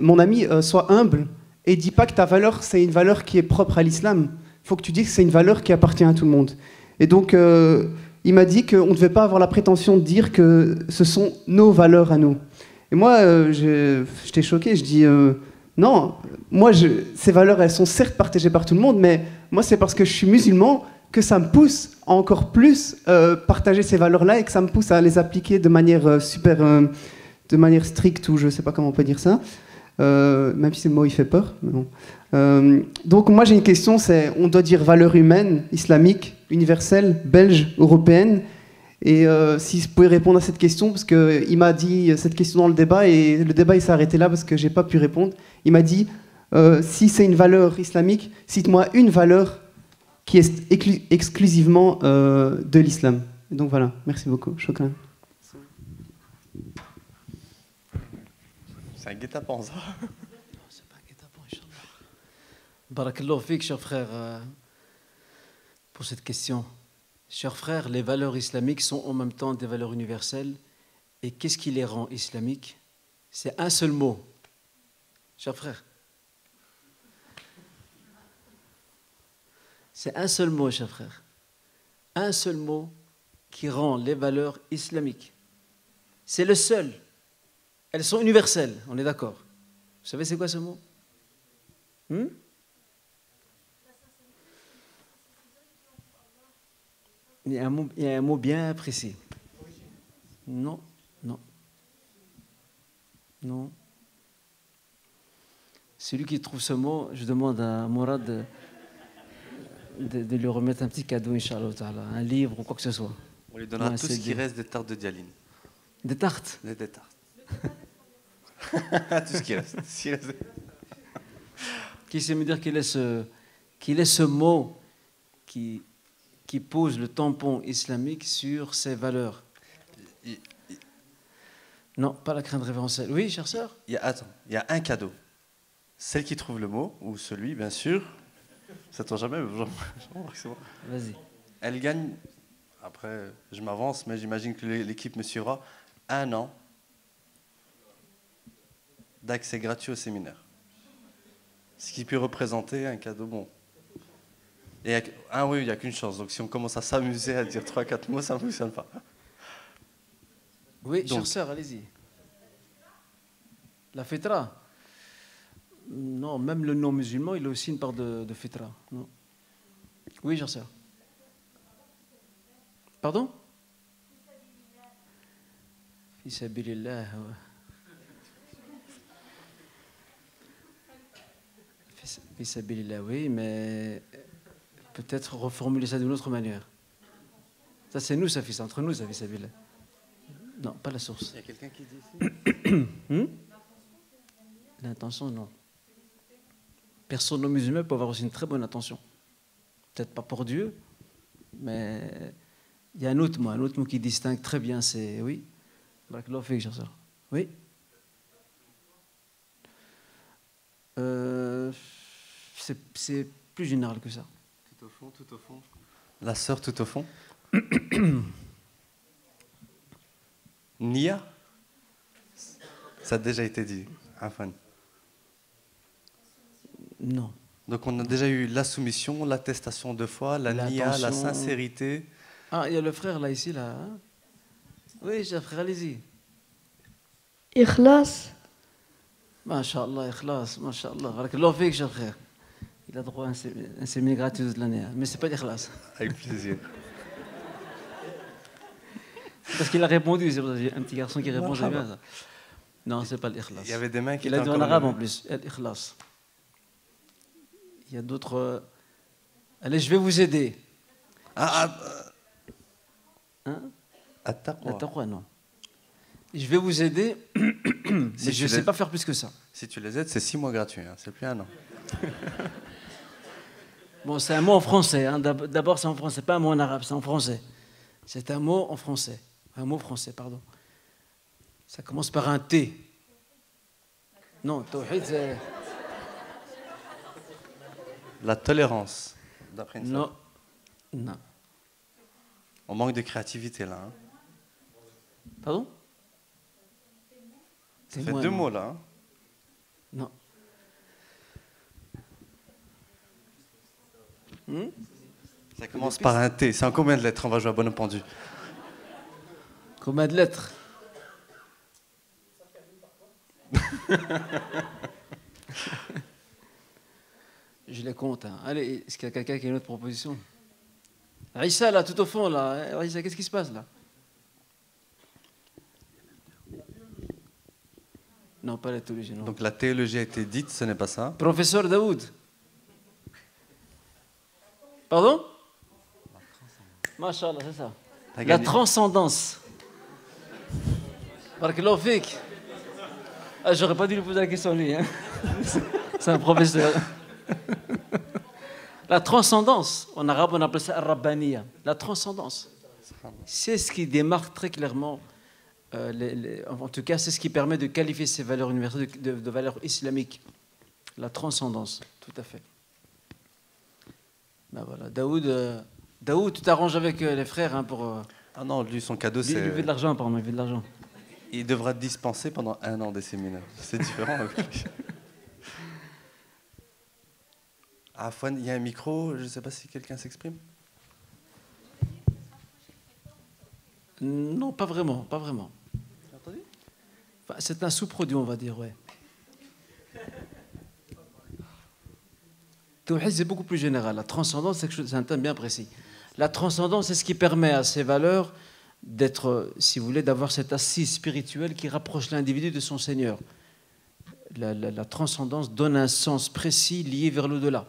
mon ami, sois humble, et dis pas que ta valeur, c'est une valeur qui est propre à l'islam. Il faut que tu dises que c'est une valeur qui appartient à tout le monde. Et donc, il m'a dit qu'on ne devait pas avoir la prétention de dire que ce sont nos valeurs à nous. Et moi, j'étais choqué, je dis... non, moi, ces valeurs, elles sont certes partagées par tout le monde, mais moi, c'est parce que je suis musulman que ça me pousse à encore plus partager ces valeurs-là et que ça me pousse à les appliquer de manière de manière stricte, ou je ne sais pas comment on peut dire ça, même si le mot il fait peur. Mais bon. Donc moi, j'ai une question, c'est on doit dire valeurs humaines, islamiques, universelles, belges, européennes. Et si vous pouvez répondre à cette question, parce qu'il m'a dit cette question dans le débat, et le débat il s'est arrêté là parce que je n'ai pas pu répondre. Il m'a dit, si c'est une valeur islamique, cite-moi une valeur qui est exclusivement de l'islam. Donc voilà, merci beaucoup. Shukran. C'est un guet-apens, ça. C'est pas un guet-apens, Inch'Allah. Barakallahu fik, cher frère, pour cette question. Chers frères, les valeurs islamiques sont en même temps des valeurs universelles. Et qu'est-ce qui les rend islamiques? C'est un seul mot. Chers frères. C'est un seul mot, chers frères. Un seul mot qui rend les valeurs islamiques. C'est le seul. Elles sont universelles, on est d'accord. Vous savez c'est quoi ce mot? Il y a un mot bien précis. Non. Celui qui trouve ce mot, je demande à Mourad de lui remettre un petit cadeau, Inch'Allah, un livre ou quoi que ce soit. On lui donnera tout ce qui reste des tartes de Dialine. Des tartes? Des tartes. Tout ce qui reste. Qui sait me dire quel est ce mot qui pose le tampon islamique sur ses valeurs? Non, pas la crainte révérentielle. Oui, chère sœur? Il y a un cadeau. Celle qui trouve le mot, ou celui, bien sûr, ça ne tombe jamais, vas-y. Elle gagne, après je m'avance, mais j'imagine que l'équipe me suivra, 1 an d'accès gratuit au séminaire. Ce qui peut représenter un cadeau bon. Et oui, il n'y a qu'une chance. Donc si on commence à s'amuser à dire 3-4 mots, ça ne fonctionne pas. Oui, chère sœur, allez-y. La fitra? Non, même le non-musulman, il a aussi une part de fitra. Non. Oui, j'en sais. Pardon? Fisabilillah. Fisabilillah, oui, mais peut-être reformuler ça d'une autre manière. Ça, c'est nous, ça fait ça. Entre nous, ça fait Fisabilillah. Non, pas la source. Il y a quelqu'un qui dit ici L'intention, non. Personne non musulman peut avoir aussi une très bonne intention. Peut-être pas pour Dieu, mais il y a un autre mot qui distingue très bien, c'est oui. Oui. C'est plus général que ça. Tout au fond, tout au fond. La sœur tout au fond. Nia. Ça a déjà été dit. Afan. Non. Donc on a déjà eu la soumission, l'attestation de foi, la nia, la sincérité. Ah, il y a le frère là, ici, là. Hein? Oui, j'ai un frère, allez-y. Ikhlas. Masha'Allah, Ikhlas, Masha'Allah. Barakallahu fik, cher frère. Il a droit à un séminaire gratuit de l'année. Mais c'est pas l'Ikhlas. Avec plaisir. Parce qu'il a répondu, c'est un petit garçon qui répond, c'est bien ça. Non, c'est pas l'Ikhlas. Il y avait des mains qui étaient en arabe en plus, l'Ikhlas. Il y a d'autres... Allez, je vais vous aider. Hein? At-taqwa, non. Je vais vous aider, mais je ne sais pas faire plus que ça. Si tu les aides, c'est 6 mois gratuits, hein. C'est plus 1 an. Bon, c'est un mot en français. Hein. D'abord, c'est en français, pas un mot en arabe, c'est en français. C'est un mot en français. Un mot français, pardon. Ça commence par un T. Non, tawhid, c'est... La tolérance, d'après une Non. Non. On manque de créativité, là. Hein. Pardon? Ça fait 2 mots, là. Hein. Non. Ça commence par un T. C'est en combien de lettres? On va jouer à bonne pendu. Combien de lettres? Je les compte. Hein. Allez, est-ce qu'il y a quelqu'un qui a une autre proposition? Aïssa, là, tout au fond, là. Aïssa, qu'est-ce qui se passe, là? Non, pas la théologie, non. Donc la théologie a été dite, ce n'est pas ça. Professeur Daoud. Pardon? Masha'Allah, c'est ça. La transcendance. Barakallahu fik. Ah, j'aurais pas dû lui poser la question, lui. Hein. C'est un professeur. La transcendance, en arabe on appelle ça ar-rabbaniya. La transcendance, c'est ce qui démarque très clairement, en tout cas c'est ce qui permet de qualifier ces valeurs universelles de valeurs islamiques. La transcendance, tout à fait. Ben voilà, Daoud, tu t'arranges avec les frères hein, pour... Ah non, lui son cadeau c'est... Il veut de l'argent, pardon, il veut de l'argent. Il devra dispenser pendant 1 an des séminaires. C'est différent avec lui. Ah, Fouane, il y a un micro, je ne sais pas si quelqu'un s'exprime. Non, pas vraiment, pas vraiment. Enfin, c'est un sous-produit, on va dire, ouais. Tawhid, c'est beaucoup plus général. La transcendance, c'est un thème bien précis. La transcendance, c'est ce qui permet à ces valeurs d'être, si vous voulez, d'avoir cette assise spirituelle qui rapproche l'individu de son Seigneur. La transcendance donne un sens précis lié vers l'au-delà.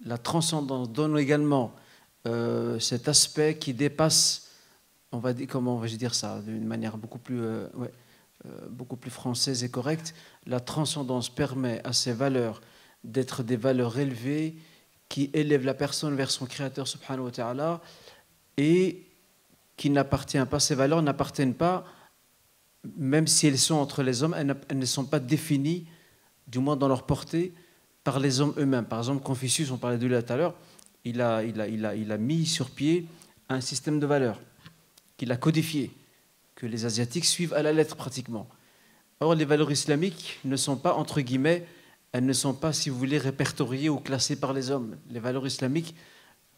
La transcendance donne également cet aspect qui dépasse, on va dire, comment vais-je dire ça, d'une manière beaucoup plus française et correcte. La transcendance permet à ces valeurs d'être des valeurs élevées qui élèvent la personne vers son Créateur subhanahu wa ta'ala et qui n'appartient pas, ces valeurs n'appartiennent pas, même si elles sont entre les hommes, elles ne sont pas définies, du moins dans leur portée, par les hommes eux-mêmes. Par exemple, Confucius, on parlait de lui tout à l'heure, il a mis sur pied un système de valeurs qu'il a codifié, que les Asiatiques suivent à la lettre pratiquement. Or, les valeurs islamiques ne sont pas, entre guillemets, elles ne sont pas, si vous voulez, répertoriées ou classées par les hommes. Les valeurs islamiques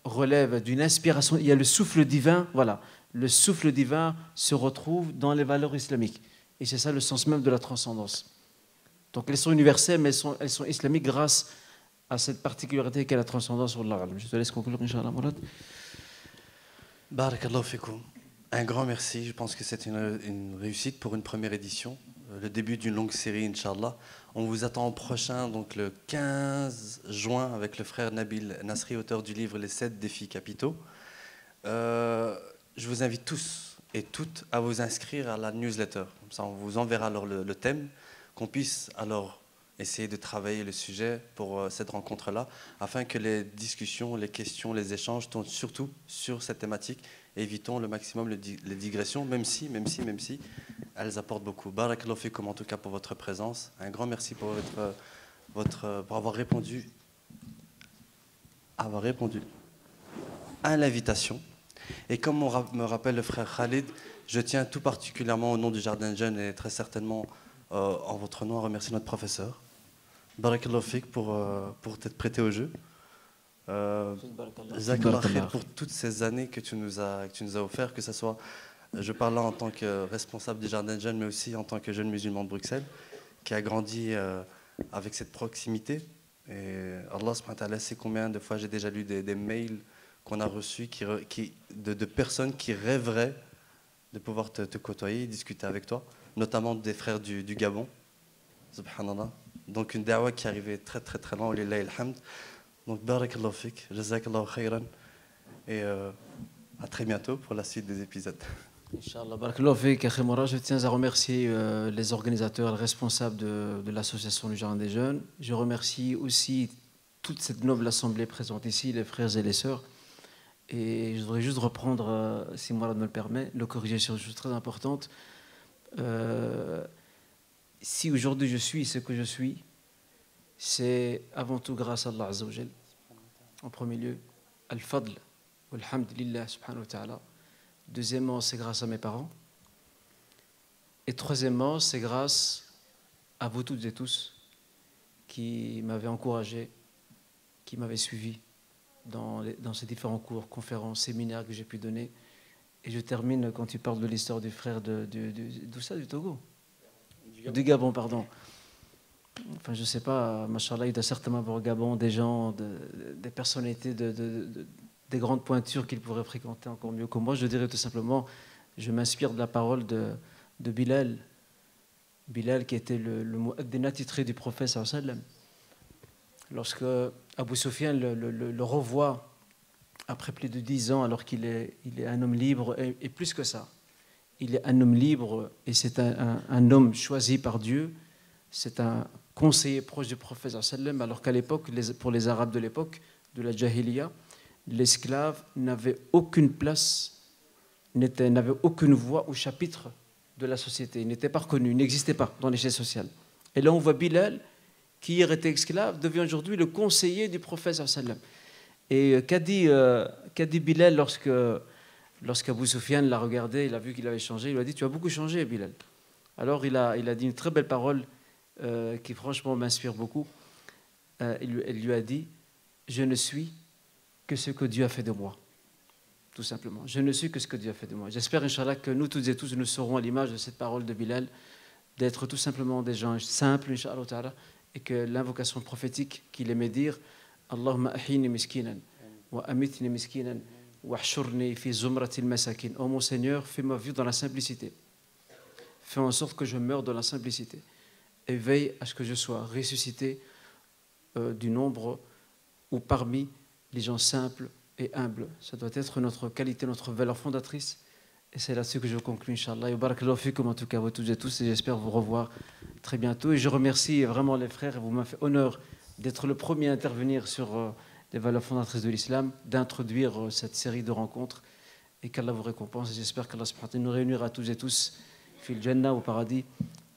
relèvent d'une inspiration. Il y a le souffle divin, voilà. Le souffle divin se retrouve dans les valeurs islamiques. Et c'est ça le sens même de la transcendance. Donc elles sont universelles, mais elles sont islamiques grâce a cette particularité qu'est la transcendance sur l'Arab. Je te laisse conclure, Inch'Allah, Mourad. Barakallahu fikoum. Un grand merci. Je pense que c'est une réussite pour une première édition. Le début d'une longue série, Inch'Allah. On vous attend au prochain, donc le 15 juin, avec le frère Nabil Nasri, auteur du livre Les 7 défis capitaux. Je vous invite tous et toutes à vous inscrire à la newsletter. Comme ça, on vous enverra alors le thème, qu'on puisse alors essayer de travailler le sujet pour cette rencontre-là, afin que les discussions, les questions, les échanges tournent surtout sur cette thématique. Évitons le maximum les digressions, même si elles apportent beaucoup. Barakallahu fikum en tout cas pour votre présence. Un grand merci pour pour avoir répondu à l'invitation. Et comme me rappelle le frère Khalid, je tiens tout particulièrement au nom du Jardin de Jeunes et très certainement en votre nom à remercier notre professeur. Barakallahu fik pour t'être prêté au jeu. Jazakallah khair pour toutes ces années que tu nous as offert, que ce soit, je parle là en tant que responsable du Jardin de Jeunes, mais aussi en tant que jeune musulman de Bruxelles, qui a grandi avec cette proximité. Et Allah subhanahu wa ta'ala sait combien de fois j'ai déjà lu des mails qu'on a reçus de personnes qui rêveraient de pouvoir te côtoyer, discuter avec toi, notamment des frères du Gabon. Subhanallah. Donc une da'wa qui arrivait très très très loin, lillahi alhamd. Donc barakallahu fik, jazakallahu khayran. Et à très bientôt pour la suite des épisodes. Inch'Allah, barakallahu fik, Akhi Mourad. Je tiens à remercier les organisateurs, les responsables de l'association du Jardin des Jeunes. Je remercie aussi toute cette noble assemblée présente ici, les frères et les sœurs. Et je voudrais juste reprendre, si Mourad me le permet, le corriger sur une chose très importante. Si aujourd'hui je suis ce que je suis, c'est avant tout grâce à Allah Azza wa Jal. En premier lieu, Al-Fadl, Alhamdulillah subhanahu wa ta'ala. Deuxièmement, c'est grâce à mes parents. Et troisièmement, c'est grâce à vous toutes et tous qui m'avez encouragé, qui m'avez suivi dans ces différents cours, conférences, séminaires que j'ai pu donner. Et je termine quand tu parles de l'histoire du frère d'où ça, du Togo? Du Gabon, pardon. Enfin, je ne sais pas, machallah, il doit certainement avoir au Gabon des gens, des personnalités, des grandes pointures qu'il pourrait fréquenter encore mieux que moi. Je dirais tout simplement, je m'inspire de la parole de Bilal. Bilal qui était le mu'addin attitré du prophète sallallahu alayhi wa sallam. Lorsque Abu Sufyan le revoit après plus de 10 ans, alors qu'il est un homme libre, et plus que ça, il est un homme libre et c'est un homme choisi par Dieu, c'est un conseiller proche du prophète sallallahu alayhi wa sallam, alors qu'à l'époque, pour les Arabes de l'époque, de la Jahiliya, l'esclave n'avait aucune place, n'avait aucune voix au chapitre de la société, il n'était pas reconnu, il n'existait pas dans l'échelle sociale. Et là on voit Bilal, qui hier était esclave, devient aujourd'hui le conseiller du prophète sallallahu alayhi wa sallam. Et qu'a dit Bilal lorsqu'Abu Sufyan l'a regardé, il a vu qu'il avait changé, il lui a dit « Tu as beaucoup changé, Bilal ». Alors il a dit une très belle parole qui franchement m'inspire beaucoup. Elle lui a dit « Je ne suis que ce que Dieu a fait de moi ». Tout simplement. Je ne suis que ce que Dieu a fait de moi. J'espère, Inch'Allah, que nous toutes et tous, nous serons à l'image de cette parole de Bilal, d'être tout simplement des gens simples, Inch'Allah, et que l'invocation prophétique qu'il aimait dire « Allahumma ahini miskinan, wa amitni miskinan, wa ahshurni fi zumratil masakin » « Oh mon Seigneur, fais-moi vivre dans la simplicité. Fais en sorte que je meure dans la simplicité. Et veille à ce que je sois ressuscité du nombre ou parmi les gens simples et humbles. Ça doit être notre qualité, notre valeur fondatrice. Et c'est là-dessus que je conclue, Inch'Allah. Et barakallahu fikum en tout cas, vous toutes et tous, et j'espère vous revoir très bientôt. Et je remercie vraiment les frères, et vous m'avez fait honneur d'être le premier à intervenir sur les valeurs fondatrices de l'islam, d'introduire cette série de rencontres, et qu'Allah vous récompense. Et j'espère qu'Allah subhanahu wa ta'ala nous réunira tous et tous, fil Jannah, au paradis,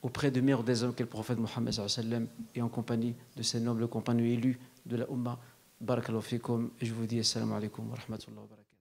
auprès du meilleur des hommes qu'est le prophète Mohammed sallallahu alayhi wa sallam, et en compagnie de ses nobles compagnons élus de la Ummah. Barakallahu fikum, et je vous dis assalamu alaikum wa rahmatullahi wa barakatuh.